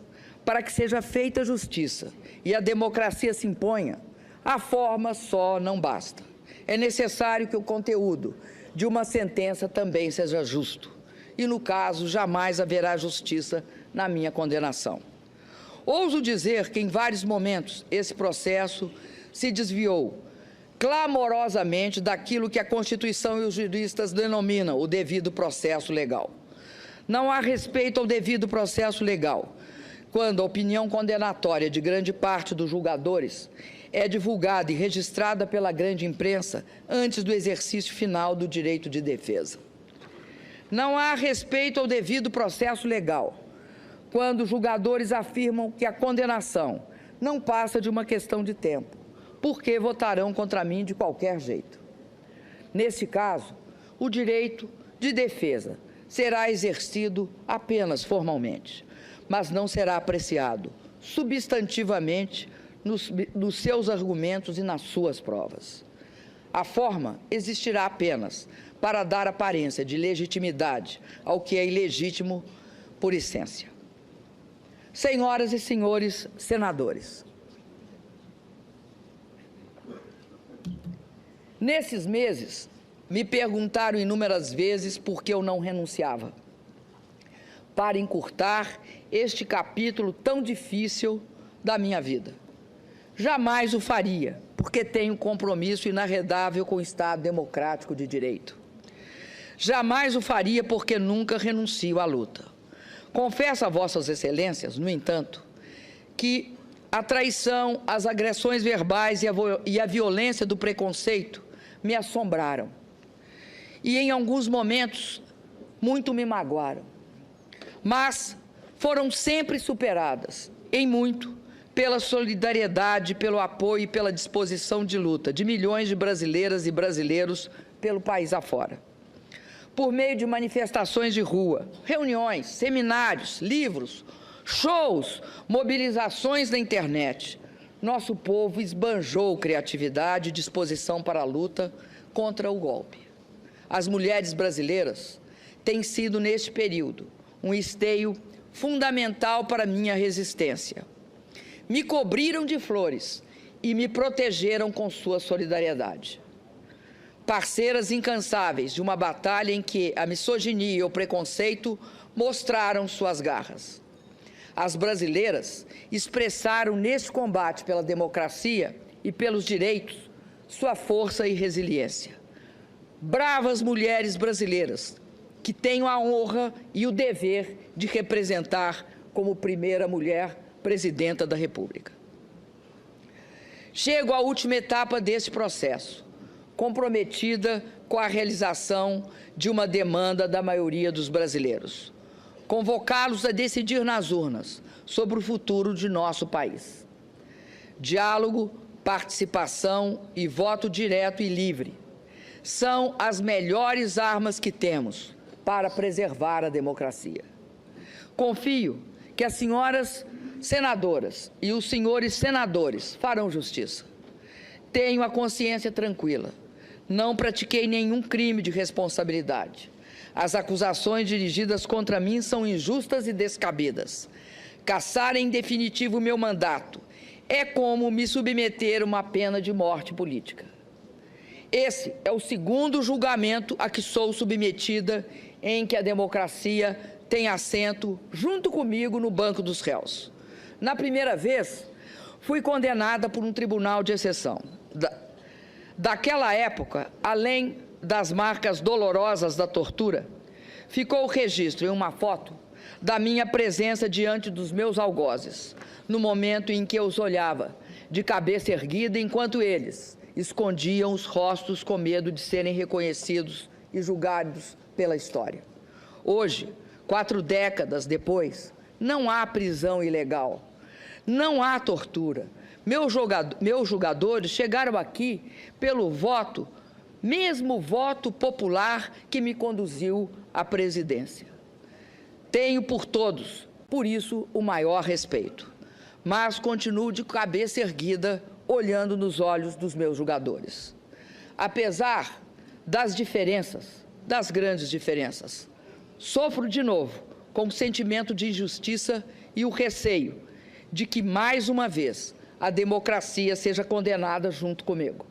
para que seja feita justiça e a democracia se imponha, a forma só não basta. É necessário que o conteúdo de uma sentença também seja justo. E, no caso, jamais haverá justiça na minha condenação. Ouso dizer que, em vários momentos, esse processo se desviou clamorosamente daquilo que a Constituição e os juristas denominam o devido processo legal. Não há respeito ao devido processo legal quando a opinião condenatória de grande parte dos julgadores é divulgada e registrada pela grande imprensa antes do exercício final do direito de defesa. Não há respeito ao devido processo legal quando os julgadores afirmam que a condenação não passa de uma questão de tempo, porque votarão contra mim de qualquer jeito. Nesse caso, o direito de defesa será exercido apenas formalmente, mas não será apreciado substantivamente nos seus argumentos e nas suas provas. A forma existirá apenas para dar aparência de legitimidade ao que é ilegítimo por essência. Senhoras e senhores senadores, nesses meses, me perguntaram inúmeras vezes por que eu não renunciava, para encurtar este capítulo tão difícil da minha vida. Jamais o faria, porque tenho compromisso inarredável com o Estado democrático de direito. Jamais o faria porque nunca renuncio à luta. Confesso a vossas excelências, no entanto, que a traição, as agressões verbais e a violência do preconceito me assombraram. E, em alguns momentos, muito me magoaram. Mas foram sempre superadas, em muito, pela solidariedade, pelo apoio e pela disposição de luta de milhões de brasileiras e brasileiros pelo país afora. Por meio de manifestações de rua, reuniões, seminários, livros, shows, mobilizações na internet, nosso povo esbanjou criatividade e disposição para a luta contra o golpe. As mulheres brasileiras têm sido, neste período, um esteio fundamental para minha resistência. Me cobriram de flores e me protegeram com sua solidariedade. Parceiras incansáveis de uma batalha em que a misoginia e o preconceito mostraram suas garras. As brasileiras expressaram nesse combate pela democracia e pelos direitos sua força e resiliência. Bravas mulheres brasileiras que tenho a honra e o dever de representar como primeira mulher presidenta da República. Chego à última etapa deste processo, comprometida com a realização de uma demanda da maioria dos brasileiros, convocá-los a decidir nas urnas sobre o futuro de nosso país. Diálogo, participação e voto direto e livre são as melhores armas que temos para preservar a democracia. Confio que as senhoras senadoras e os senhores senadores farão justiça. Tenho a consciência tranquila. Não pratiquei nenhum crime de responsabilidade. As acusações dirigidas contra mim são injustas e descabidas. Cassar em definitivo meu mandato é como me submeter a uma pena de morte política. Esse é o segundo julgamento a que sou submetida em que a democracia tem assento junto comigo no banco dos réus. Na primeira vez, fui condenada por um tribunal de exceção. Daquela época, além das marcas dolorosas da tortura, ficou o registro em uma foto da minha presença diante dos meus algozes, no momento em que eu os olhava, de cabeça erguida, enquanto eles escondiam os rostos com medo de serem reconhecidos e julgados pela história. Hoje, 4 décadas depois, não há prisão ilegal, não há tortura. Meus julgadores chegaram aqui pelo voto, mesmo voto popular que me conduziu à presidência. Tenho por todos, por isso, o maior respeito, mas continuo de cabeça erguida, olhando nos olhos dos meus julgadores. Apesar das diferenças, das grandes diferenças, sofro de novo com o sentimento de injustiça e o receio de que, mais uma vez, a democracia seja condenada junto comigo.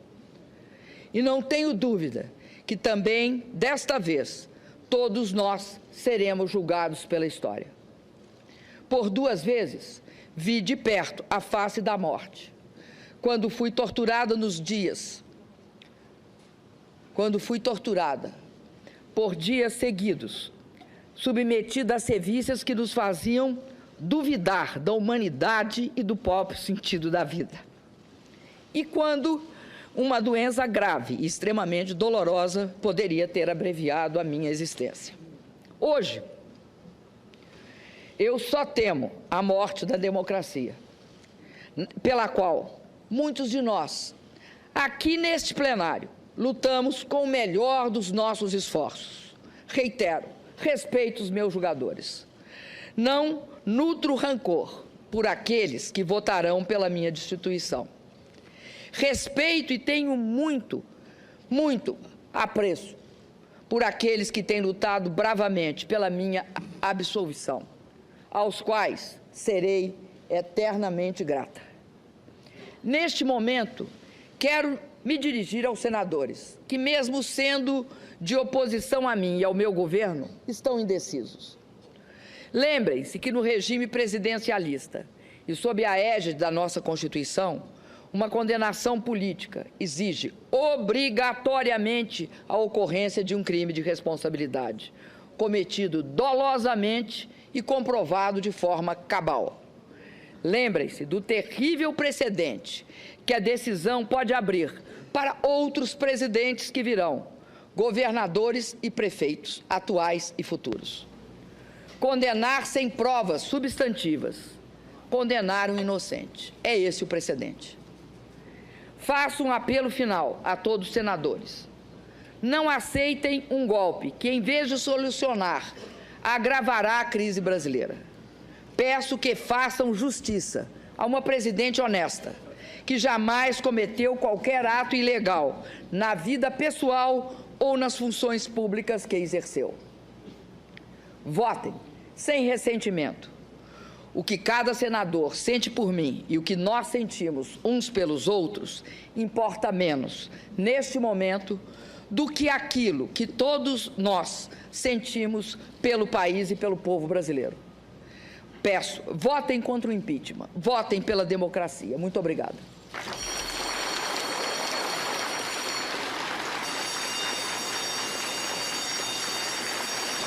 E não tenho dúvida que também, desta vez, todos nós seremos julgados pela história. Por 2 vezes, vi de perto a face da morte. Quando fui torturada por dias seguidos, submetida a sevícias que nos faziam duvidar da humanidade e do próprio sentido da vida. E quando uma doença grave e extremamente dolorosa poderia ter abreviado a minha existência. Hoje, eu só temo a morte da democracia, pela qual muitos de nós, aqui neste plenário, lutamos com o melhor dos nossos esforços. Reitero, respeito os meus julgadores. Não nutro rancor por aqueles que votarão pela minha destituição. Respeito e tenho muito apreço por aqueles que têm lutado bravamente pela minha absolvição, aos quais serei eternamente grata. Neste momento, quero me dirigir aos senadores, que mesmo sendo de oposição a mim e ao meu governo, estão indecisos. Lembrem-se que no regime presidencialista e sob a égide da nossa Constituição, uma condenação política exige obrigatoriamente a ocorrência de um crime de responsabilidade, cometido dolosamente e comprovado de forma cabal. Lembrem-se do terrível precedente que a decisão pode abrir para outros presidentes que virão, governadores e prefeitos, atuais e futuros. Condenar sem provas substantivas, condenar um inocente. É esse o precedente. Faço um apelo final a todos os senadores. Não aceitem um golpe que, em vez de solucionar, agravará a crise brasileira. Peço que façam justiça a uma presidente honesta, que jamais cometeu qualquer ato ilegal na vida pessoal ou nas funções públicas que exerceu. Votem sem ressentimento. O que cada senador sente por mim e o que nós sentimos uns pelos outros importa menos, neste momento, do que aquilo que todos nós sentimos pelo país e pelo povo brasileiro. Peço, votem contra o impeachment, votem pela democracia. Muito obrigada.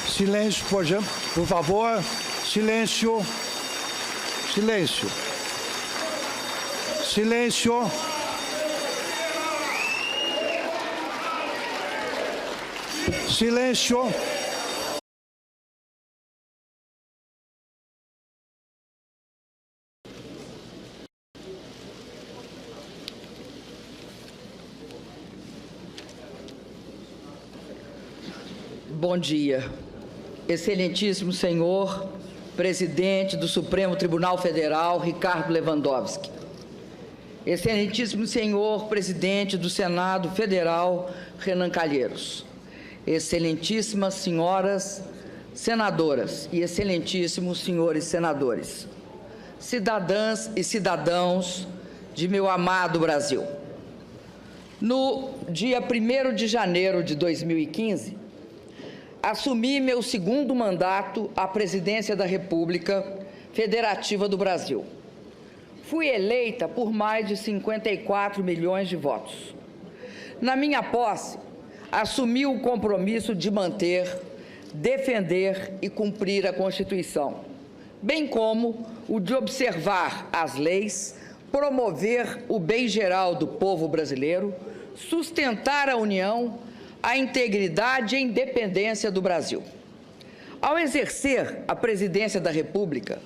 Silêncio, por favor. Silêncio. Silêncio. Silêncio. Silêncio. Bom dia. Excelentíssimo senhor presidente do Supremo Tribunal Federal, Ricardo Lewandowski. Excelentíssimo senhor presidente do Senado Federal, Renan Calheiros. Excelentíssimas senhoras senadoras e excelentíssimos senhores senadores. Cidadãs e cidadãos de meu amado Brasil. No dia 1º de janeiro de 2015, assumi meu segundo mandato à presidência da República Federativa do Brasil. Fui eleita por mais de 54 milhões de votos. Na minha posse, assumi o compromisso de manter, defender e cumprir a Constituição, bem como o de observar as leis, promover o bem geral do povo brasileiro, sustentar a União, a integridade e a independência do Brasil. Ao exercer a presidência da República,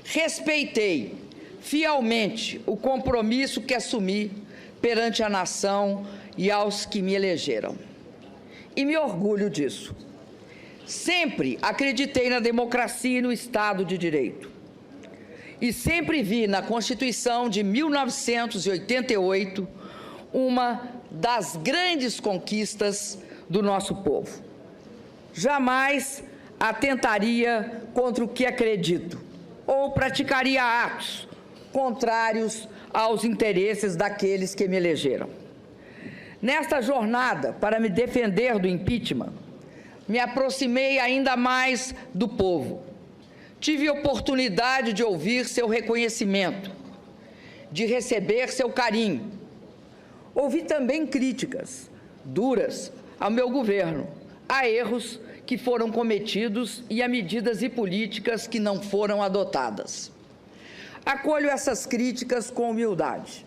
respeitei fielmente o compromisso que assumi perante a nação e aos que me elegeram. E me orgulho disso. Sempre acreditei na democracia e no Estado de Direito. E sempre vi na Constituição de 1988 uma das grandes conquistas do nosso povo. Jamais atentaria contra o que acredito ou praticaria atos contrários aos interesses daqueles que me elegeram. Nesta jornada para me defender do impeachment, me aproximei ainda mais do povo. Tive oportunidade de ouvir seu reconhecimento, de receber seu carinho. Ouvi também críticas duras ao meu governo, a erros que foram cometidos e a medidas e políticas que não foram adotadas. Acolho essas críticas com humildade,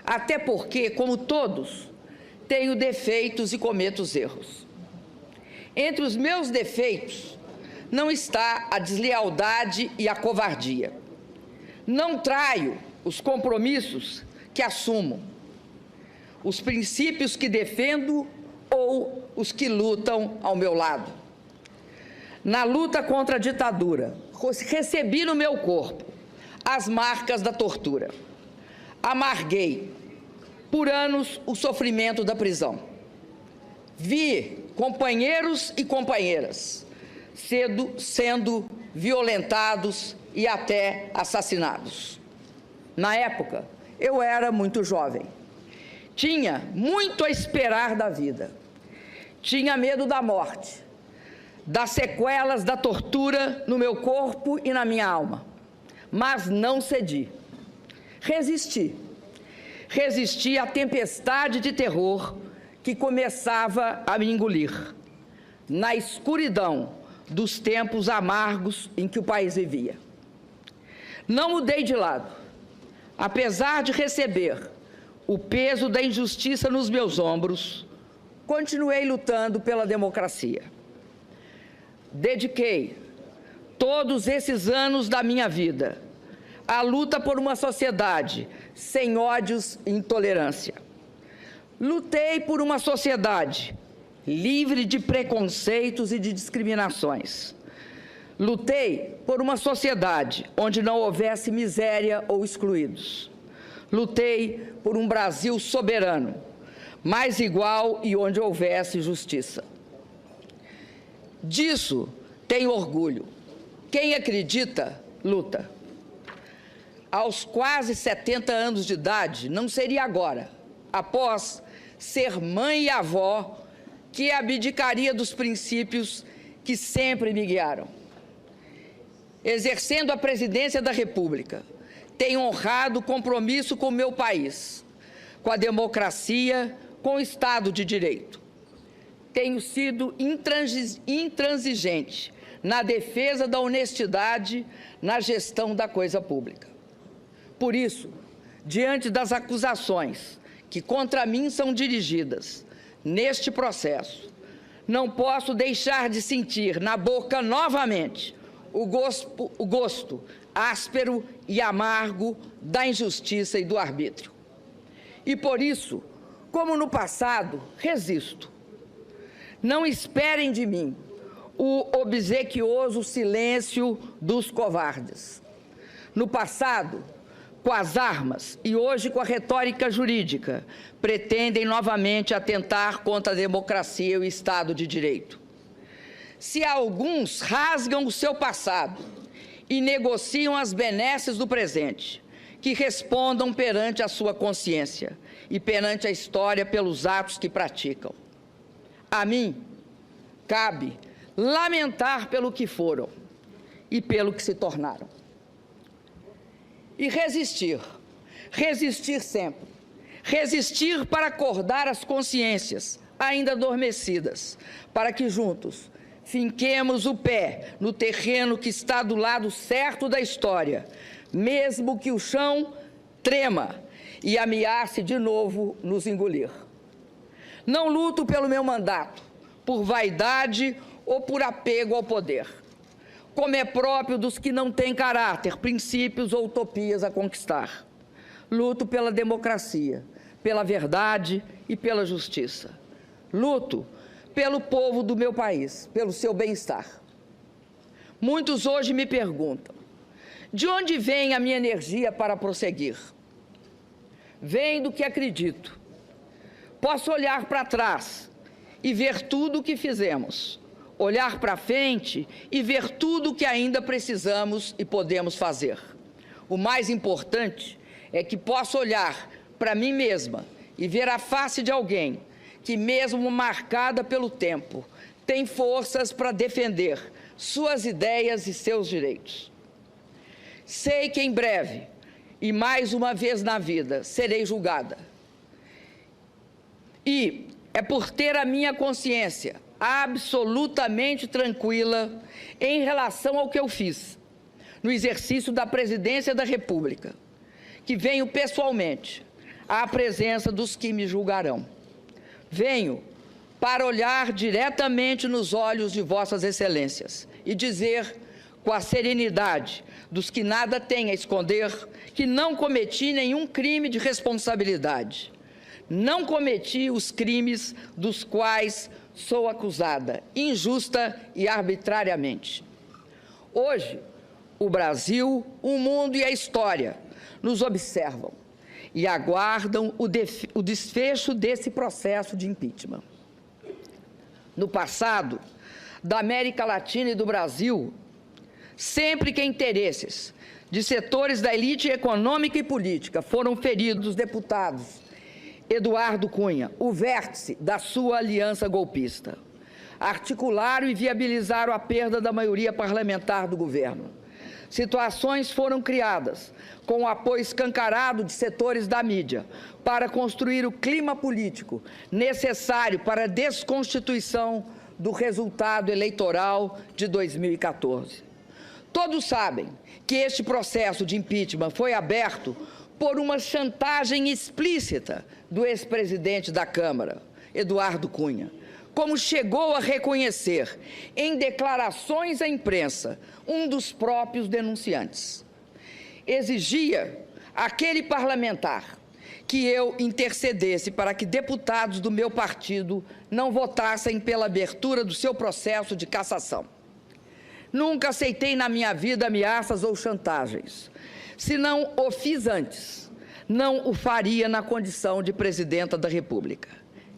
até porque, como todos, tenho defeitos e cometo erros. Entre os meus defeitos não está a deslealdade e a covardia. Não traio os compromissos que assumo, os princípios que defendo ou os que lutam ao meu lado. Na luta contra a ditadura, recebi no meu corpo as marcas da tortura. Amarguei por anos o sofrimento da prisão. Vi companheiros e companheiras sendo violentados e até assassinados. Na época, eu era muito jovem. Tinha muito a esperar da vida. Tinha medo da morte, das sequelas da tortura no meu corpo e na minha alma. Mas não cedi. Resisti. Resisti à tempestade de terror que começava a me engolir, na escuridão dos tempos amargos em que o país vivia. Não mudei de lado. Apesar de receber o peso da injustiça nos meus ombros, continuei lutando pela democracia. Dediquei todos esses anos da minha vida a luta por uma sociedade sem ódios e intolerância. Lutei por uma sociedade livre de preconceitos e de discriminações. Lutei por uma sociedade onde não houvesse miséria ou excluídos. Lutei por um Brasil soberano, mais igual e onde houvesse justiça. Disso tenho orgulho. Quem acredita, luta. Aos quase 70 anos de idade, não seria agora, após ser mãe e avó, que abdicaria dos princípios que sempre me guiaram. Exercendo a presidência da República, tenho honrado o compromisso com o meu país, com a democracia, com o Estado de Direito. Tenho sido intransigente na defesa da honestidade na gestão da coisa pública. Por isso, diante das acusações que contra mim são dirigidas neste processo, não posso deixar de sentir na boca novamente o gosto áspero e amargo da injustiça e do arbítrio. E por isso, como no passado, resisto. Não esperem de mim o obsequioso silêncio dos covardes. No passado, com as armas e hoje com a retórica jurídica, pretendem novamente atentar contra a democracia e o Estado de Direito. Se alguns rasgam o seu passado e negociam as benesses do presente, que respondam perante a sua consciência e perante a história pelos atos que praticam. A mim, cabe lamentar pelo que foram e pelo que se tornaram. E resistir, resistir sempre. Resistir para acordar as consciências ainda adormecidas, para que juntos finquemos o pé no terreno que está do lado certo da história, mesmo que o chão trema e ameace de novo nos engolir. Não luto pelo meu mandato, por vaidade ou por apego ao poder, como é próprio dos que não têm caráter, princípios ou utopias a conquistar. Luto pela democracia, pela verdade e pela justiça. Luto pelo povo do meu país, pelo seu bem-estar. Muitos hoje me perguntam, de onde vem a minha energia para prosseguir? Vem do que acredito. Posso olhar para trás e ver tudo o que fizemos, olhar para frente e ver tudo o que ainda precisamos e podemos fazer. O mais importante é que posso olhar para mim mesma e ver a face de alguém que, mesmo marcada pelo tempo, tem forças para defender suas ideias e seus direitos. Sei que em breve, e mais uma vez na vida, serei julgada. E é por ter a minha consciência absolutamente tranquila em relação ao que eu fiz no exercício da presidência da República, que venho pessoalmente à presença dos que me julgarão. Venho para olhar diretamente nos olhos de vossas excelências e dizer com a serenidade dos que nada têm a esconder que não cometi nenhum crime de responsabilidade. Não cometi os crimes dos quais sou acusada, injusta e arbitrariamente. Hoje, o Brasil, o mundo e a história nos observam e aguardam o desfecho desse processo de impeachment. No passado, da América Latina e do Brasil, sempre que interesses de setores da elite econômica e política foram feridos, os deputados Eduardo Cunha, o vértice da sua aliança golpista, articularam e viabilizaram a perda da maioria parlamentar do governo. Situações foram criadas com o apoio escancarado de setores da mídia para construir o clima político necessário para a desconstituição do resultado eleitoral de 2014. Todos sabem que este processo de impeachment foi aberto por uma chantagem explícita do ex-presidente da Câmara, Eduardo Cunha, como chegou a reconhecer em declarações à imprensa um dos próprios denunciantes. exigia aquele parlamentar que eu intercedesse para que deputados do meu partido não votassem pela abertura do seu processo de cassação. Nunca aceitei na minha vida ameaças ou chantagens. Se não o fiz antes, não o faria na condição de presidenta da República.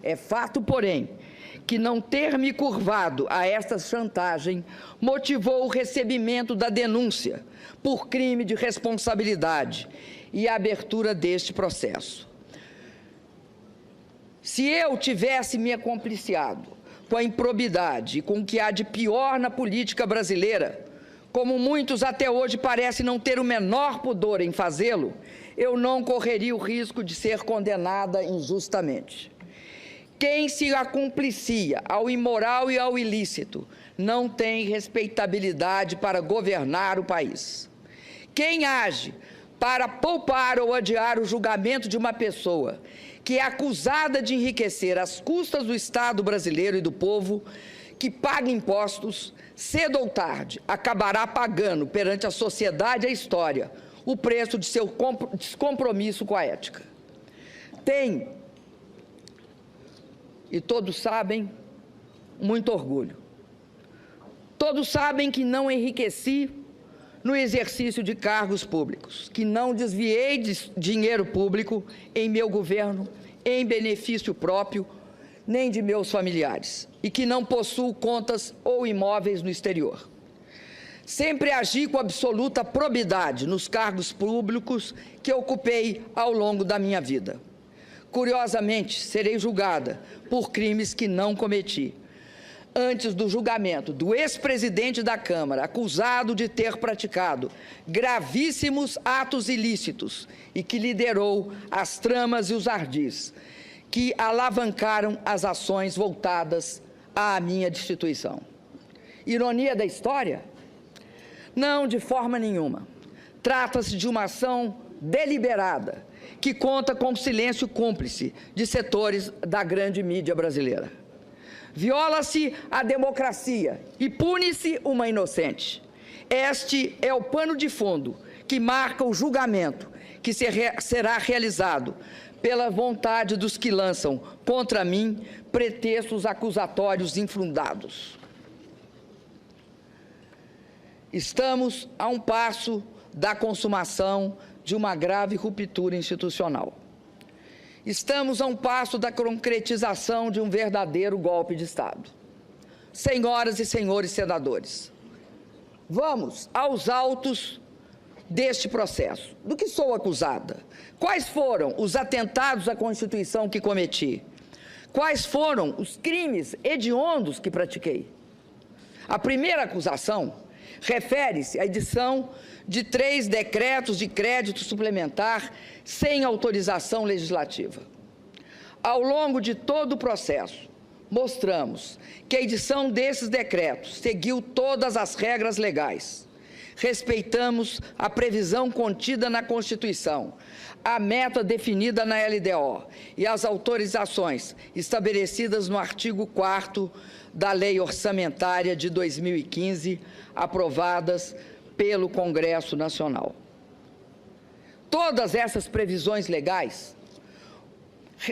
É fato, porém, que não ter me curvado a esta chantagem motivou o recebimento da denúncia por crime de responsabilidade e a abertura deste processo. Se eu tivesse me acompliciado com a improbidade e com o que há de pior na política brasileira, como muitos até hoje parecem não ter o menor pudor em fazê-lo, eu não correria o risco de ser condenada injustamente. Quem se acomplicia ao imoral e ao ilícito não tem respeitabilidade para governar o país. Quem age para poupar ou adiar o julgamento de uma pessoa que é acusada de enriquecer às custas do Estado brasileiro e do povo, que paga impostos, cedo ou tarde, acabará pagando perante a sociedade e a história o preço de seu descompromisso com a ética. Tem, e todos sabem, muito orgulho. Todos sabem que não enriqueci no exercício de cargos públicos, que não desviei de dinheiro público em meu governo, em benefício próprio, nem de meus familiares, e que não possuo contas ou imóveis no exterior. Sempre agi com absoluta probidade nos cargos públicos que ocupei ao longo da minha vida. Curiosamente, serei julgada por crimes que não cometi. Antes do julgamento do ex-presidente da Câmara, acusado de ter praticado gravíssimos atos ilícitos e que liderou as tramas e os ardis que alavancaram as ações voltadas à minha destituição. Ironia da história? Não, de forma nenhuma. Trata-se de uma ação deliberada que conta com o silêncio cúmplice de setores da grande mídia brasileira. Viola-se a democracia e pune-se uma inocente. Este é o pano de fundo que marca o julgamento que será realizado pela vontade dos que lançam contra mim pretextos acusatórios infundados. Estamos a um passo da consumação de uma grave ruptura institucional. Estamos a um passo da concretização de um verdadeiro golpe de Estado. Senhoras e senhores senadores, vamos aos autos deste processo. Do que sou acusada? Quais foram os atentados à Constituição que cometi? Quais foram os crimes hediondos que pratiquei? A primeira acusação refere-se à edição de 3 decretos de crédito suplementar sem autorização legislativa. Ao longo de todo o processo, mostramos que a edição desses decretos seguiu todas as regras legais. Respeitamos a previsão contida na Constituição, a meta definida na LDO e as autorizações estabelecidas no artigo 4º da Lei Orçamentária de 2015, aprovadas pelo Congresso Nacional. Todas essas previsões legais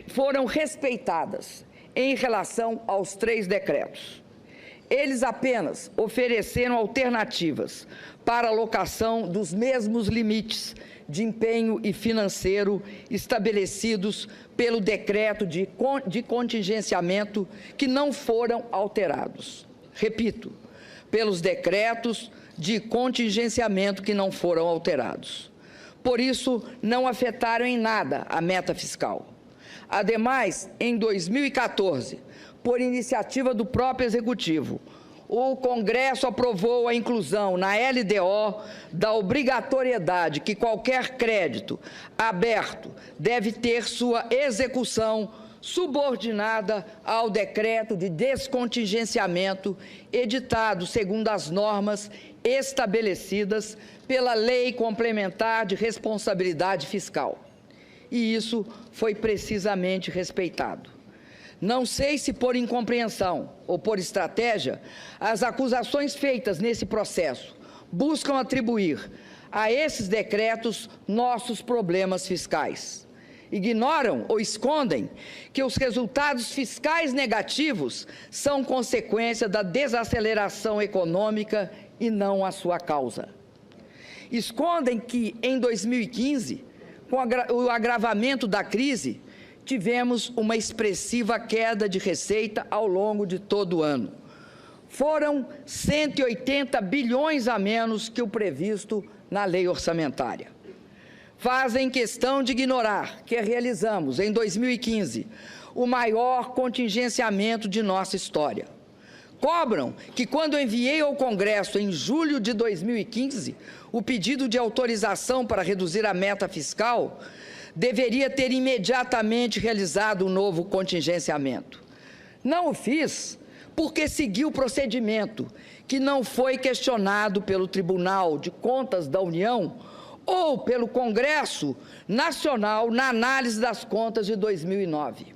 foram respeitadas em relação aos 3 decretos. Eles apenas ofereceram alternativas para a alocação dos mesmos limites de empenho e financeiro estabelecidos pelo decreto de contingenciamento, que não foram alterados. Repito, pelos decretos de contingenciamento que não foram alterados. Por isso, não afetaram em nada a meta fiscal. Ademais, em 2014, por iniciativa do próprio Executivo, o Congresso aprovou a inclusão na LDO da obrigatoriedade que qualquer crédito aberto deve ter sua execução subordinada ao decreto de descontingenciamento editado segundo as normas estabelecidas pela Lei Complementar de Responsabilidade Fiscal. E isso foi precisamente respeitado. Não sei se por incompreensão ou por estratégia, as acusações feitas nesse processo buscam atribuir a esses decretos nossos problemas fiscais. Ignoram ou escondem que os resultados fiscais negativos são consequência da desaceleração econômica e não a sua causa. Escondem que, em 2015, com o agravamento da crise, tivemos uma expressiva queda de receita ao longo de todo o ano. Foram 180 bilhões a menos que o previsto na lei orçamentária. Fazem questão de ignorar que realizamos, em 2015, o maior contingenciamento de nossa história. Cobram que, quando enviei ao Congresso, em julho de 2015, o pedido de autorização para reduzir a meta fiscal, deveria ter imediatamente realizado um novo contingenciamento. Não o fiz porque segui o procedimento que não foi questionado pelo Tribunal de Contas da União ou pelo Congresso Nacional na análise das contas de 2009.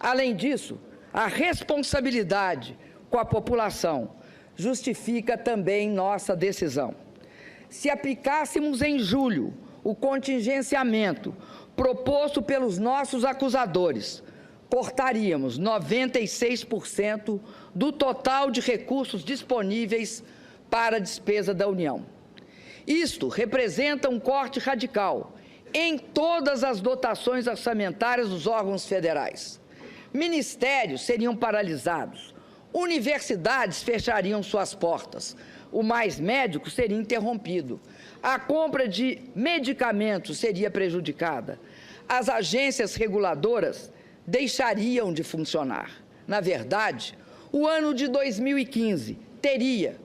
Além disso, a responsabilidade com a população justifica também nossa decisão. Se aplicássemos em julho o contingenciamento proposto pelos nossos acusadores, cortaríamos 96% do total de recursos disponíveis para a despesa da União. Isto representa um corte radical em todas as dotações orçamentárias dos órgãos federais. Ministérios seriam paralisados, universidades fechariam suas portas, o Mais Médico seria interrompido, a compra de medicamentos seria prejudicada, as agências reguladoras deixariam de funcionar. Na verdade, o ano de 2015 teria,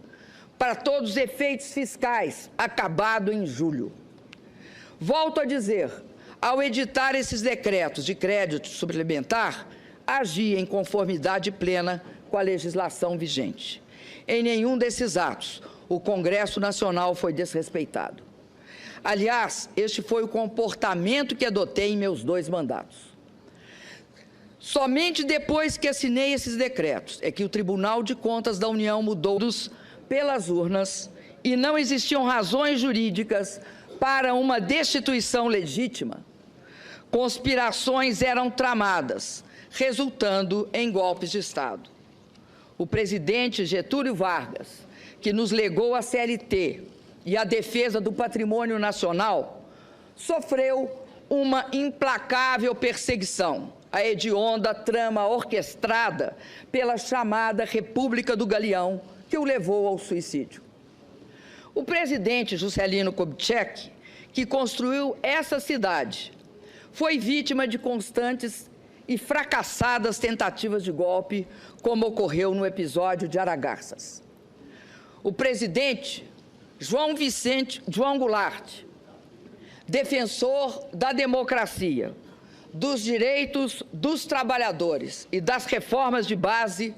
para todos os efeitos fiscais, acabado em julho. Volto a dizer, ao editar esses decretos de crédito suplementar, agi em conformidade plena com a legislação vigente. Em nenhum desses atos, o Congresso Nacional foi desrespeitado. Aliás, este foi o comportamento que adotei em meus 2 mandatos. Somente depois que assinei esses decretos é que o Tribunal de Contas da União mudou-os pelas urnas e não existiam razões jurídicas para uma destituição legítima. Conspirações eram tramadas, resultando em golpes de Estado. O presidente Getúlio Vargas, que nos legou a CLT e a defesa do patrimônio nacional, sofreu uma implacável perseguição, a hedionda trama orquestrada pela chamada República do Galeão, que o levou ao suicídio. O presidente Juscelino Kubitschek, que construiu essa cidade, foi vítima de constantes e fracassadas tentativas de golpe, como ocorreu no episódio de Aragarças. O presidente João Goulart, defensor da democracia, dos direitos dos trabalhadores e das reformas de base,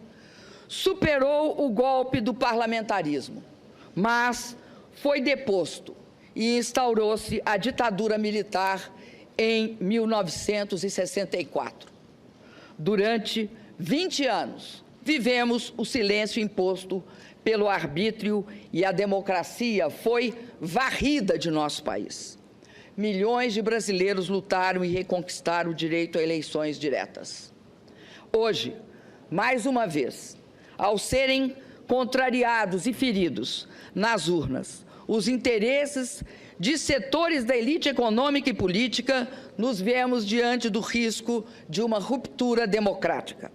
superou o golpe do parlamentarismo, mas foi deposto e instaurou-se a ditadura militar em 1964. Durante 20 anos, vivemos o silêncio imposto pelo arbítrio e a democracia foi varrida de nosso país. Milhões de brasileiros lutaram e reconquistaram o direito a eleições diretas. Hoje, mais uma vez, ao serem contrariados e feridos nas urnas os interesses de setores da elite econômica e política, nos vemos diante do risco de uma ruptura democrática.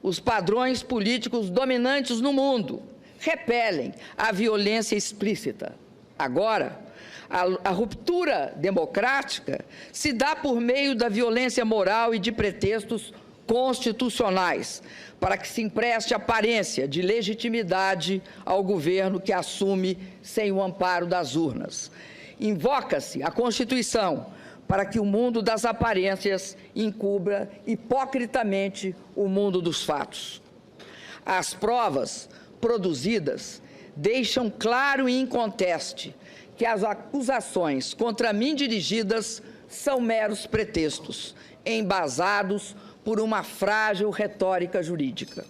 Os padrões políticos dominantes no mundo repelem a violência explícita. Agora, a ruptura democrática se dá por meio da violência moral e de pretextos constitucionais, para que se empreste aparência de legitimidade ao governo que assume sem o amparo das urnas. Invoca-se a Constituição para que o mundo das aparências encubra hipocritamente o mundo dos fatos. As provas produzidas deixam claro e inconteste que as acusações contra mim dirigidas são meros pretextos, embasados por uma frágil retórica jurídica.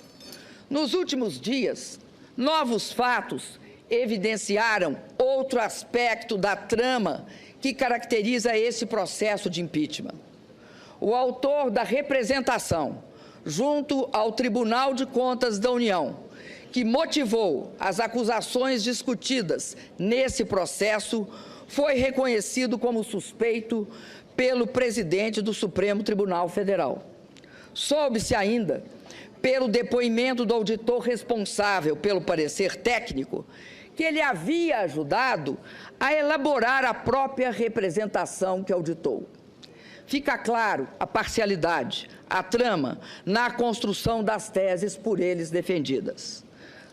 Nos últimos dias, novos fatos evidenciaram outro aspecto da trama que caracteriza esse processo de impeachment. O autor da representação, junto ao Tribunal de Contas da União, que motivou as acusações discutidas nesse processo, foi reconhecido como suspeito pelo presidente do Supremo Tribunal Federal. Soube-se ainda, pelo depoimento do auditor responsável pelo parecer técnico, que ele havia ajudado a elaborar a própria representação que auditou. Fica claro a parcialidade, a trama na construção das teses por eles defendidas.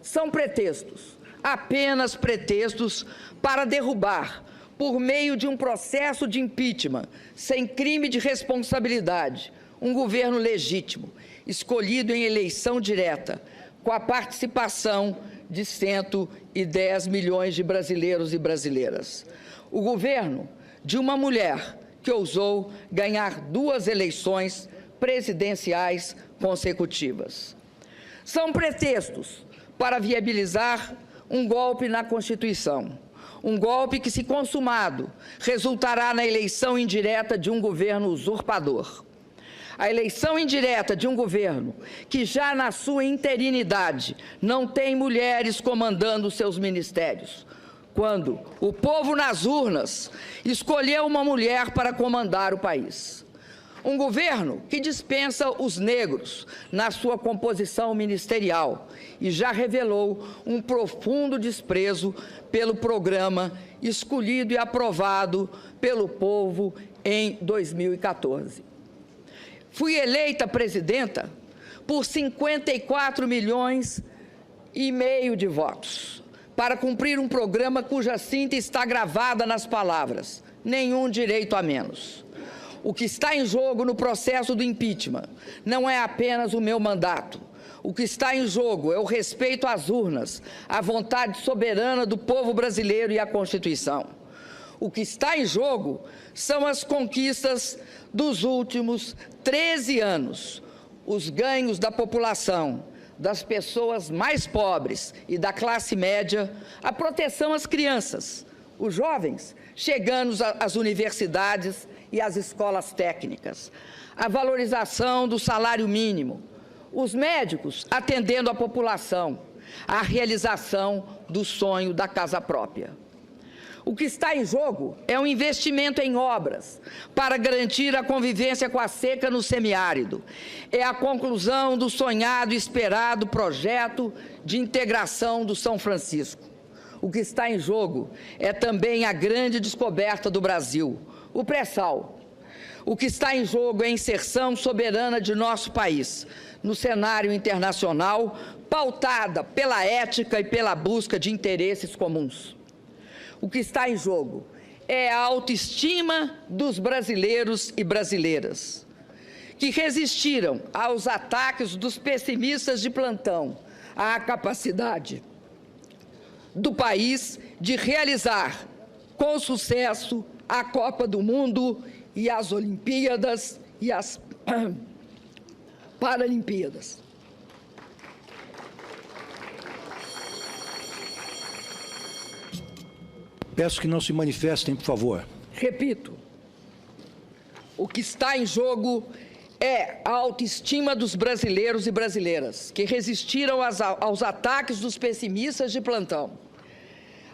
São pretextos, apenas pretextos para derrubar, por meio de um processo de impeachment, sem crime de responsabilidade, um governo legítimo, escolhido em eleição direta, com a participação de 110 milhões de brasileiros e brasileiras. O governo de uma mulher que ousou ganhar 2 eleições presidenciais consecutivas. São pretextos para viabilizar um golpe na Constituição, um golpe que, se consumado, resultará na eleição indireta de um governo usurpador. A eleição indireta de um governo que, já na sua interinidade, não tem mulheres comandando seus ministérios, quando o povo nas urnas escolheu uma mulher para comandar o país. Um governo que dispensa os negros na sua composição ministerial e já revelou um profundo desprezo pelo programa escolhido e aprovado pelo povo em 2014. Fui eleita presidenta por 54 milhões e meio de votos, para cumprir um programa cuja síntese está gravada nas palavras: nenhum direito a menos. O que está em jogo no processo do impeachment não é apenas o meu mandato. O que está em jogo é o respeito às urnas, à vontade soberana do povo brasileiro e à Constituição. O que está em jogo são as conquistas dos últimos 13 anos, os ganhos da população, das pessoas mais pobres e da classe média, a proteção às crianças, os jovens chegando às universidades e às escolas técnicas, a valorização do salário mínimo, os médicos atendendo a população, a realização do sonho da casa própria. O que está em jogo é um investimento em obras para garantir a convivência com a seca no semiárido. É a conclusão do sonhado e esperado projeto de integração do São Francisco. O que está em jogo é também a grande descoberta do Brasil, o pré-sal. O que está em jogo é a inserção soberana de nosso país no cenário internacional, pautada pela ética e pela busca de interesses comuns. O que está em jogo é a autoestima dos brasileiros e brasileiras, que resistiram aos ataques dos pessimistas de plantão, à capacidade do país de realizar com sucesso a Copa do Mundo e as Olimpíadas e as Paralimpíadas. Peço que não se manifestem, por favor. Repito, o que está em jogo é a autoestima dos brasileiros e brasileiras, que resistiram aos ataques dos pessimistas de plantão,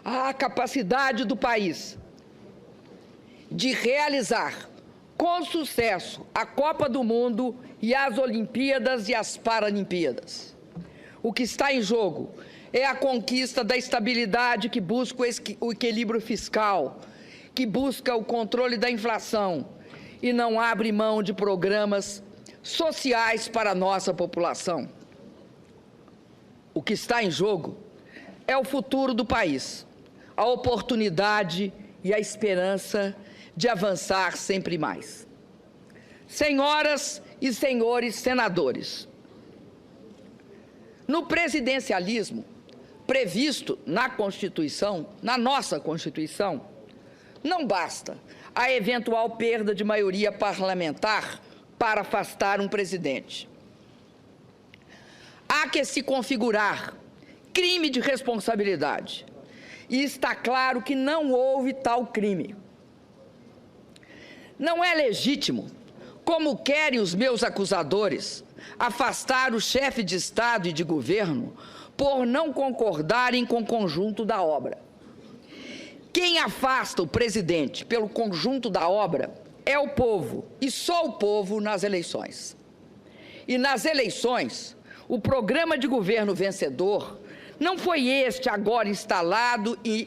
a capacidade do país de realizar com sucesso a Copa do Mundo e as Olimpíadas e as Paralimpíadas. O que está em jogo é a conquista da estabilidade que busca o equilíbrio fiscal, que busca o controle da inflação e não abre mão de programas sociais para a nossa população. O que está em jogo é o futuro do país, a oportunidade e a esperança de avançar sempre mais. Senhoras e senhores senadores, no presidencialismo previsto na Constituição, na nossa Constituição, não basta a eventual perda de maioria parlamentar para afastar um presidente. Há que se configurar crime de responsabilidade e está claro que não houve tal crime. Não é legítimo, como querem os meus acusadores, afastar o chefe de Estado e de governo por não concordarem com o conjunto da obra. Quem afasta o presidente pelo conjunto da obra é o povo, e só o povo nas eleições. E nas eleições, o programa de governo vencedor não foi este agora instalado e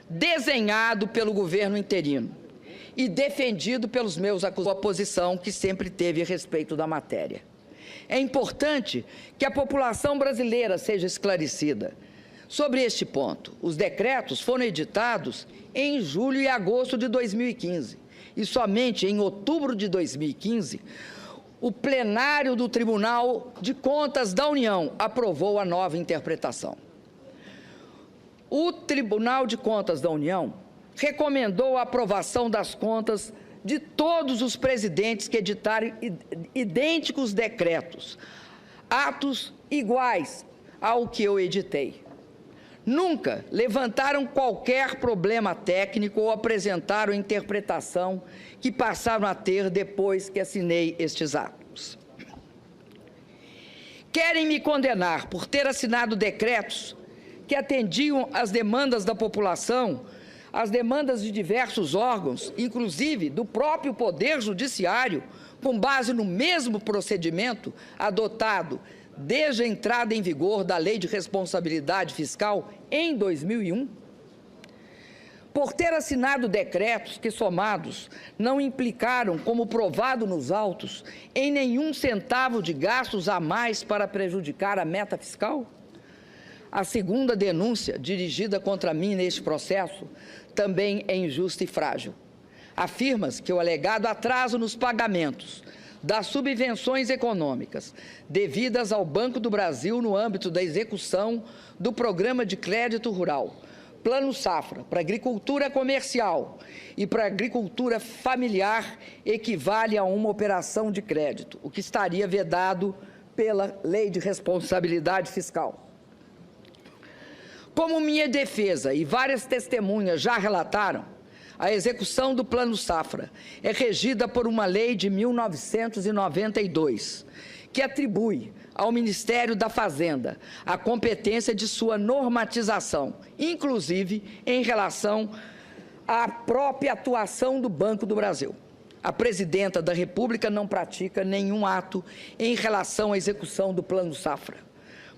desenhado pelo governo interino e defendido pelos meus acusadores, a posição que sempre teve a respeito da matéria. É importante que a população brasileira seja esclarecida sobre este ponto. Os decretos foram editados em julho e agosto de 2015 e somente em outubro de 2015 o plenário do Tribunal de Contas da União aprovou a nova interpretação. O Tribunal de Contas da União recomendou a aprovação das contas de todos os presidentes que editaram idênticos decretos, atos iguais ao que eu editei. Nunca levantaram qualquer problema técnico ou apresentaram interpretação que passaram a ter depois que assinei estes atos. Querem me condenar por ter assinado decretos que atendiam às demandas da população, às demandas de diversos órgãos, inclusive do próprio Poder Judiciário, com base no mesmo procedimento adotado desde a entrada em vigor da Lei de Responsabilidade Fiscal em 2001? Por ter assinado decretos que, somados, não implicaram, como provado nos autos, em nenhum centavo de gastos a mais para prejudicar a meta fiscal? A segunda denúncia dirigida contra mim neste processo também é injusta e frágil. Afirma-se que o alegado atraso nos pagamentos das subvenções econômicas devidas ao Banco do Brasil no âmbito da execução do Programa de Crédito Rural, Plano Safra, para agricultura comercial e para agricultura familiar equivale a uma operação de crédito, o que estaria vedado pela Lei de Responsabilidade Fiscal. Como minha defesa e várias testemunhas já relataram, a execução do Plano Safra é regida por uma lei de 1992, que atribui ao Ministério da Fazenda a competência de sua normatização, inclusive em relação à própria atuação do Banco do Brasil. A Presidenta da República não pratica nenhum ato em relação à execução do Plano Safra.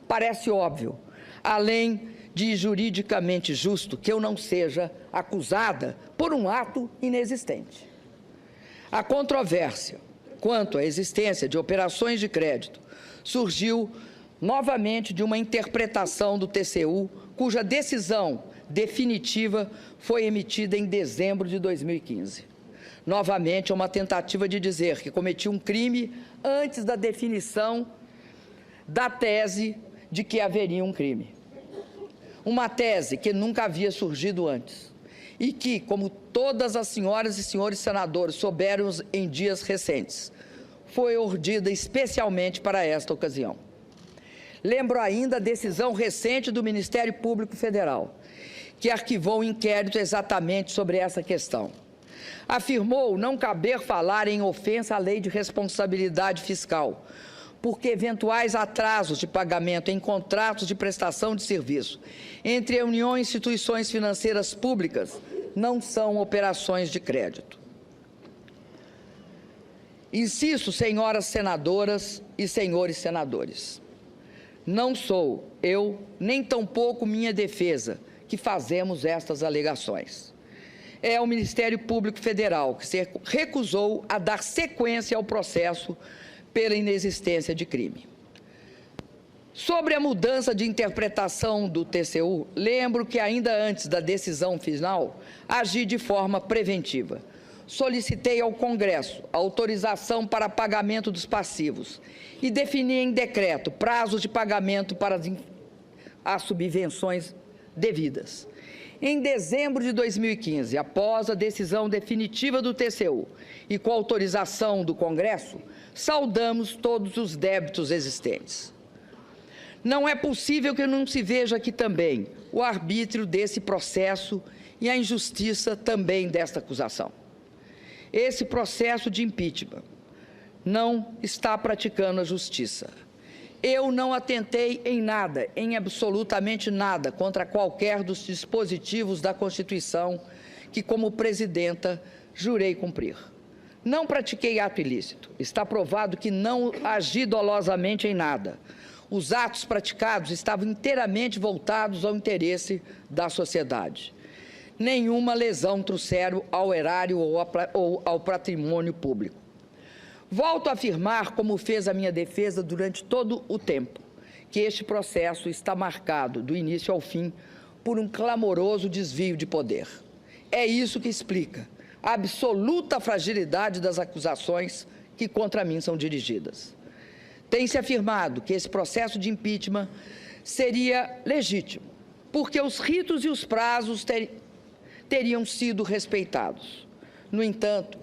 Parece óbvio, além de juridicamente justo, que eu não seja acusada por um ato inexistente. A controvérsia quanto à existência de operações de crédito surgiu novamente de uma interpretação do TCU, cuja decisão definitiva foi emitida em dezembro de 2015. Novamente, é uma tentativa de dizer que cometi um crime antes da definição da tese de que haveria um crime. Uma tese que nunca havia surgido antes e que, como todas as senhoras e senhores senadores souberam em dias recentes, foi urdida especialmente para esta ocasião. Lembro ainda a decisão recente do Ministério Público Federal, que arquivou um inquérito exatamente sobre essa questão. Afirmou não caber falar em ofensa à Lei de Responsabilidade Fiscal, porque eventuais atrasos de pagamento em contratos de prestação de serviço entre a União e instituições financeiras públicas não são operações de crédito. Insisto, senhoras senadoras e senhores senadores, não sou eu, nem tampouco minha defesa, que fazemos estas alegações. É o Ministério Público Federal que se recusou a dar sequência ao processo pela inexistência de crime. Sobre a mudança de interpretação do TCU, lembro que ainda antes da decisão final, agi de forma preventiva. Solicitei ao Congresso autorização para pagamento dos passivos e defini em decreto prazos de pagamento para as subvenções devidas. Em dezembro de 2015, após a decisão definitiva do TCU e com autorização do Congresso, saldamos todos os débitos existentes. Não é possível que não se veja aqui também o arbítrio desse processo e a injustiça também desta acusação. Esse processo de impeachment não está praticando a justiça. Eu não atentei em nada, em absolutamente nada, contra qualquer dos dispositivos da Constituição que, como presidenta, jurei cumprir. Não pratiquei ato ilícito. Está provado que não agi dolosamente em nada. Os atos praticados estavam inteiramente voltados ao interesse da sociedade. Nenhuma lesão trouxeram ao erário ou ao patrimônio público. Volto a afirmar, como fez a minha defesa durante todo o tempo, que este processo está marcado, do início ao fim, por um clamoroso desvio de poder. É isso que explica a absoluta fragilidade das acusações que contra mim são dirigidas. Tem-se afirmado que esse processo de impeachment seria legítimo, porque os ritos e os prazos teriam sido respeitados. No entanto,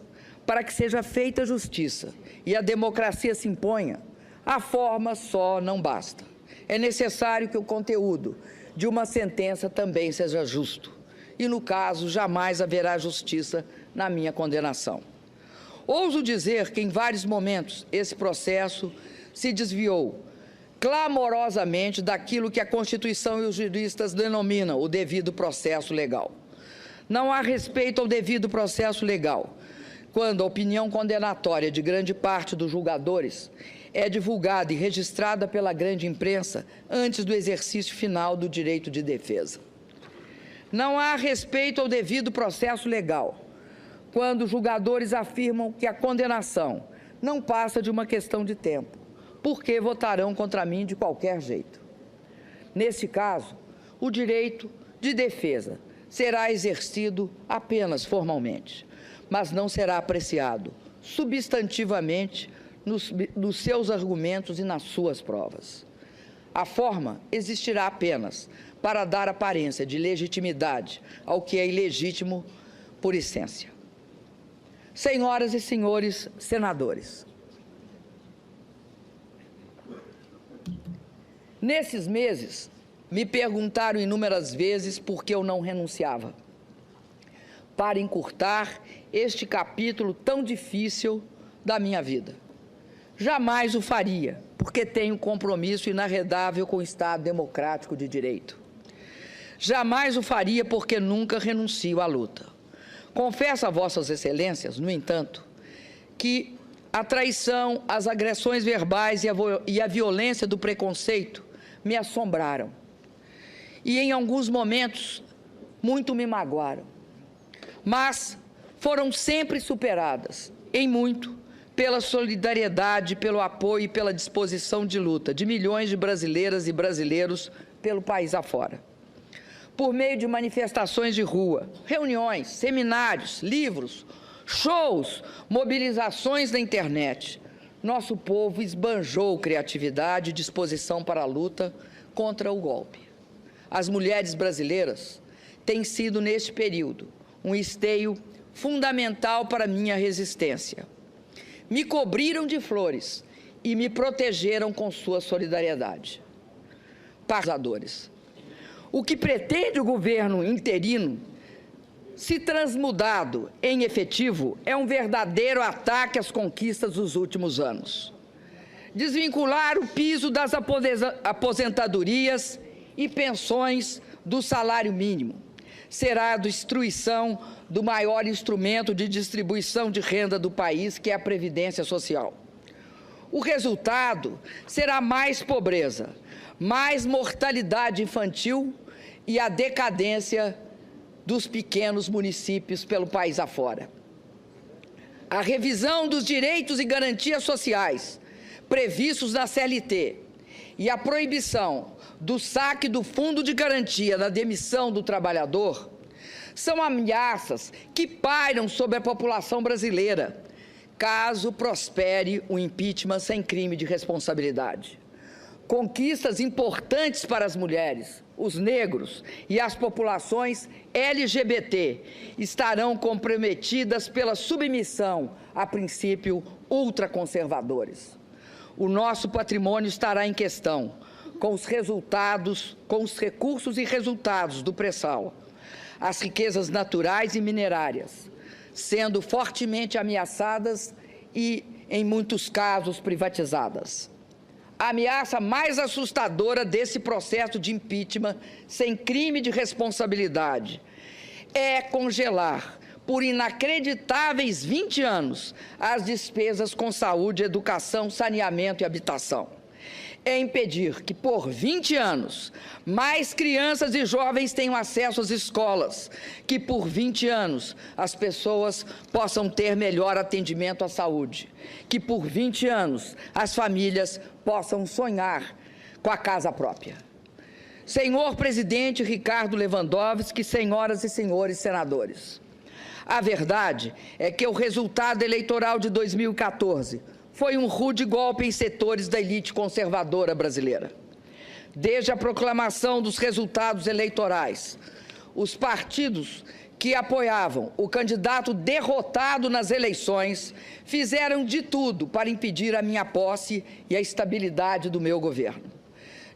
para que seja feita justiça e a democracia se imponha, a forma só não basta. É necessário que o conteúdo de uma sentença também seja justo. E, no caso, jamais haverá justiça na minha condenação. Ouso dizer que, em vários momentos, esse processo se desviou clamorosamente daquilo que a Constituição e os juristas denominam o devido processo legal. Não há respeito ao devido processo legal quando a opinião condenatória de grande parte dos julgadores é divulgada e registrada pela grande imprensa antes do exercício final do direito de defesa. Não há respeito ao devido processo legal quando os julgadores afirmam que a condenação não passa de uma questão de tempo, porque votarão contra mim de qualquer jeito. Nesse caso, o direito de defesa será exercido apenas formalmente, mas não será apreciado substantivamente nos seus argumentos e nas suas provas. A forma existirá apenas para dar aparência de legitimidade ao que é ilegítimo por essência. Senhoras e senhores senadores, nesses meses, me perguntaram inúmeras vezes por que eu não renunciava, para encurtar este capítulo tão difícil da minha vida. Jamais o faria, porque tenho compromisso inarredável com o Estado democrático de direito. Jamais o faria porque nunca renuncio à luta. Confesso a vossas excelências, no entanto, que a traição, as agressões verbais e a violência do preconceito me assombraram. E, em alguns momentos, muito me magoaram. Mas foram sempre superadas, em muito, pela solidariedade, pelo apoio e pela disposição de luta de milhões de brasileiras e brasileiros pelo país afora. Por meio de manifestações de rua, reuniões, seminários, livros, shows, mobilizações na internet, nosso povo esbanjou criatividade e disposição para a luta contra o golpe. As mulheres brasileiras têm sido, neste período, um esteio fundamental para minha resistência. Me cobriram de flores e me protegeram com sua solidariedade. Parlamentares, o que pretende o governo interino, se transmudado em efetivo, é um verdadeiro ataque às conquistas dos últimos anos. Desvincular o piso das aposentadorias e pensões do salário mínimo será a destruição do maior instrumento de distribuição de renda do país, que é a Previdência Social. O resultado será mais pobreza, mais mortalidade infantil e a decadência dos pequenos municípios pelo país afora. A revisão dos direitos e garantias sociais previstos na CLT e a proibição do saque do fundo de garantia na demissão do trabalhador são ameaças que pairam sobre a população brasileira, caso prospere o impeachment sem crime de responsabilidade. Conquistas importantes para as mulheres, os negros e as populações LGBT estarão comprometidas pela submissão a princípios ultraconservadores. O nosso patrimônio estará em questão, com os recursos e resultados do pré-sal, as riquezas naturais e minerárias, sendo fortemente ameaçadas e, em muitos casos, privatizadas. A ameaça mais assustadora desse processo de impeachment sem crime de responsabilidade é congelar, por inacreditáveis 20 anos, as despesas com saúde, educação, saneamento e habitação. É impedir que, por 20 anos, mais crianças e jovens tenham acesso às escolas, que, por 20 anos, as pessoas possam ter melhor atendimento à saúde, que, por 20 anos, as famílias possam sonhar com a casa própria. Senhor presidente Ricardo Lewandowski, senhoras e senhores senadores, a verdade é que o resultado eleitoral de 2014 foi um rude golpe em setores da elite conservadora brasileira. Desde a proclamação dos resultados eleitorais, os partidos que apoiavam o candidato derrotado nas eleições fizeram de tudo para impedir a minha posse e a estabilidade do meu governo.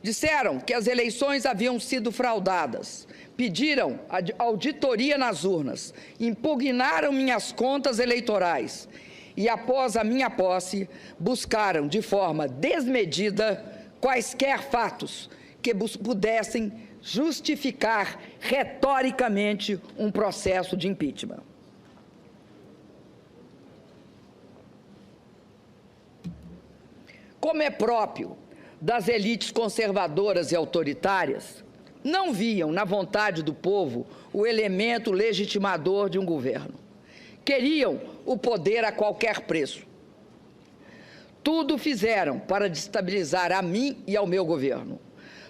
Disseram que as eleições haviam sido fraudadas, pediram auditoria nas urnas, impugnaram minhas contas eleitorais e, após a minha posse, buscaram de forma desmedida quaisquer fatos que pudessem justificar retoricamente um processo de impeachment. Como é próprio das elites conservadoras e autoritárias, não viam na vontade do povo o elemento legitimador de um governo. Queriam o poder a qualquer preço. Tudo fizeram para destabilizar a mim e ao meu governo.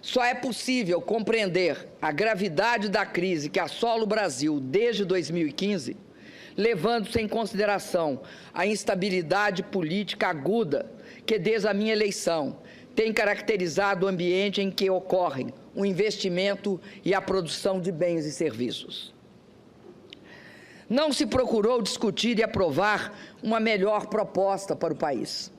Só é possível compreender a gravidade da crise que assola o Brasil desde 2015, levando-se em consideração a instabilidade política aguda que, desde a minha eleição, tem caracterizado o ambiente em que ocorrem o investimento e a produção de bens e serviços. Não se procurou discutir e aprovar uma melhor proposta para o país.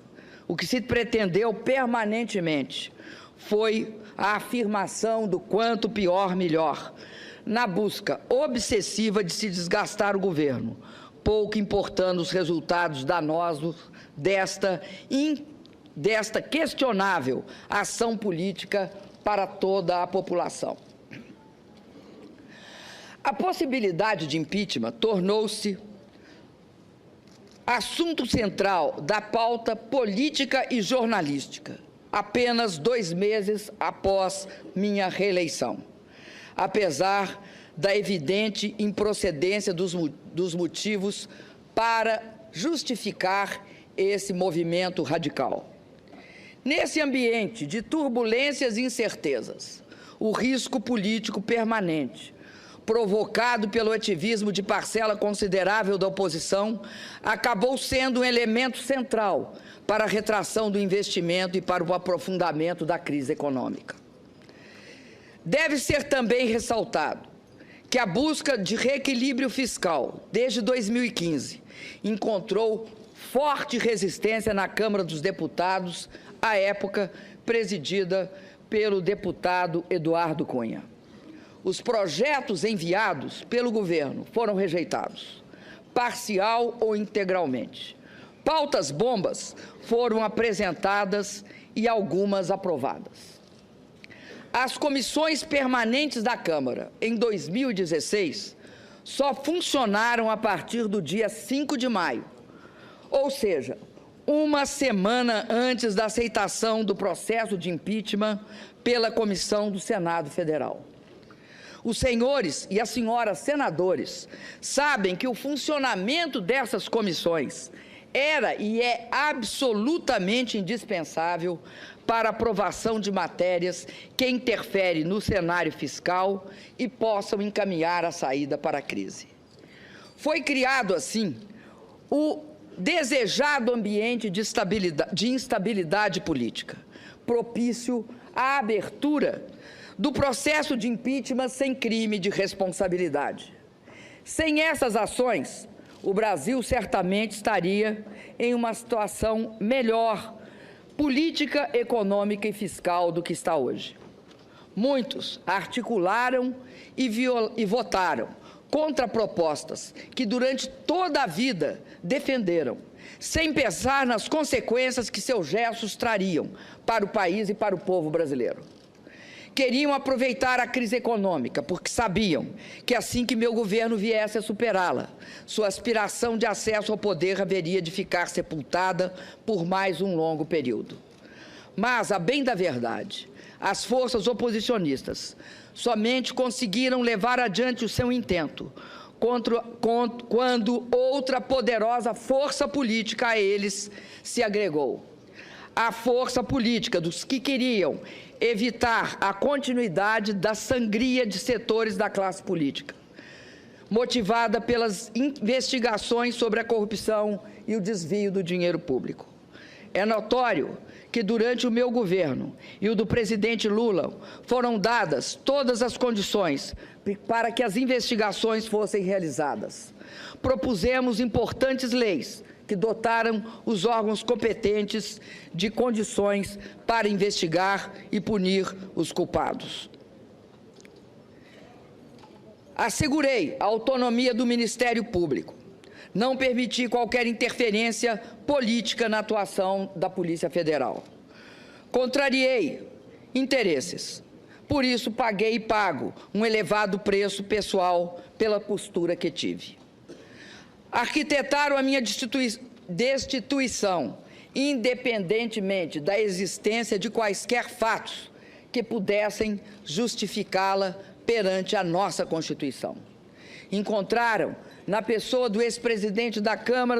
O que se pretendeu permanentemente foi a afirmação do quanto pior, melhor, na busca obsessiva de se desgastar o governo, pouco importando os resultados danosos desta questionável ação política para toda a população. A possibilidade de impeachment tornou-se assunto central da pauta política e jornalística, apenas 2 meses após minha reeleição, apesar da evidente improcedência dos motivos para justificar esse movimento radical. Nesse ambiente de turbulências e incertezas, o risco político permanente, provocado pelo ativismo de parcela considerável da oposição, acabou sendo um elemento central para a retração do investimento e para o aprofundamento da crise econômica. Deve ser também ressaltado que a busca de reequilíbrio fiscal, desde 2015, encontrou forte resistência na Câmara dos Deputados, à época presidida pelo deputado Eduardo Cunha. Os projetos enviados pelo governo foram rejeitados, parcial ou integralmente. Pautas bombas foram apresentadas e algumas aprovadas. As comissões permanentes da Câmara, em 2016, só funcionaram a partir do dia 5 de maio, ou seja, uma semana antes da aceitação do processo de impeachment pela Comissão do Senado Federal. Os senhores e as senhoras senadores sabem que o funcionamento dessas comissões era e é absolutamente indispensável para a aprovação de matérias que interferem no cenário fiscal e possam encaminhar a saída para a crise. Foi criado, assim, o desejado ambiente de instabilidade política, propício à abertura do processo de impeachment sem crime de responsabilidade. Sem essas ações, o Brasil certamente estaria em uma situação melhor política econômica e fiscal do que está hoje. Muitos articularam e votaram contra propostas que durante toda a vida defenderam, sem pensar nas consequências que seus gestos trariam para o país e para o povo brasileiro. Queriam aproveitar a crise econômica, porque sabiam que assim que meu governo viesse a superá-la, sua aspiração de acesso ao poder haveria de ficar sepultada por mais um longo período. Mas, a bem da verdade, as forças oposicionistas somente conseguiram levar adiante o seu intento quando outra poderosa força política a eles se agregou. A força política dos que queriam evitar a continuidade da sangria de setores da classe política, motivada pelas investigações sobre a corrupção e o desvio do dinheiro público. É notório que durante o meu governo e o do presidente Lula foram dadas todas as condições para que as investigações fossem realizadas. Propusemos importantes leis que dotaram os órgãos competentes de condições para investigar e punir os culpados. Assegurei a autonomia do Ministério Público. Não permiti qualquer interferência política na atuação da Polícia Federal. Contrariei interesses. Por isso, paguei e pago um elevado preço pessoal pela postura que tive. Arquitetaram a minha destituição, independentemente da existência de quaisquer fatos que pudessem justificá-la perante a nossa Constituição. Encontraram, na pessoa do ex-presidente da Câmara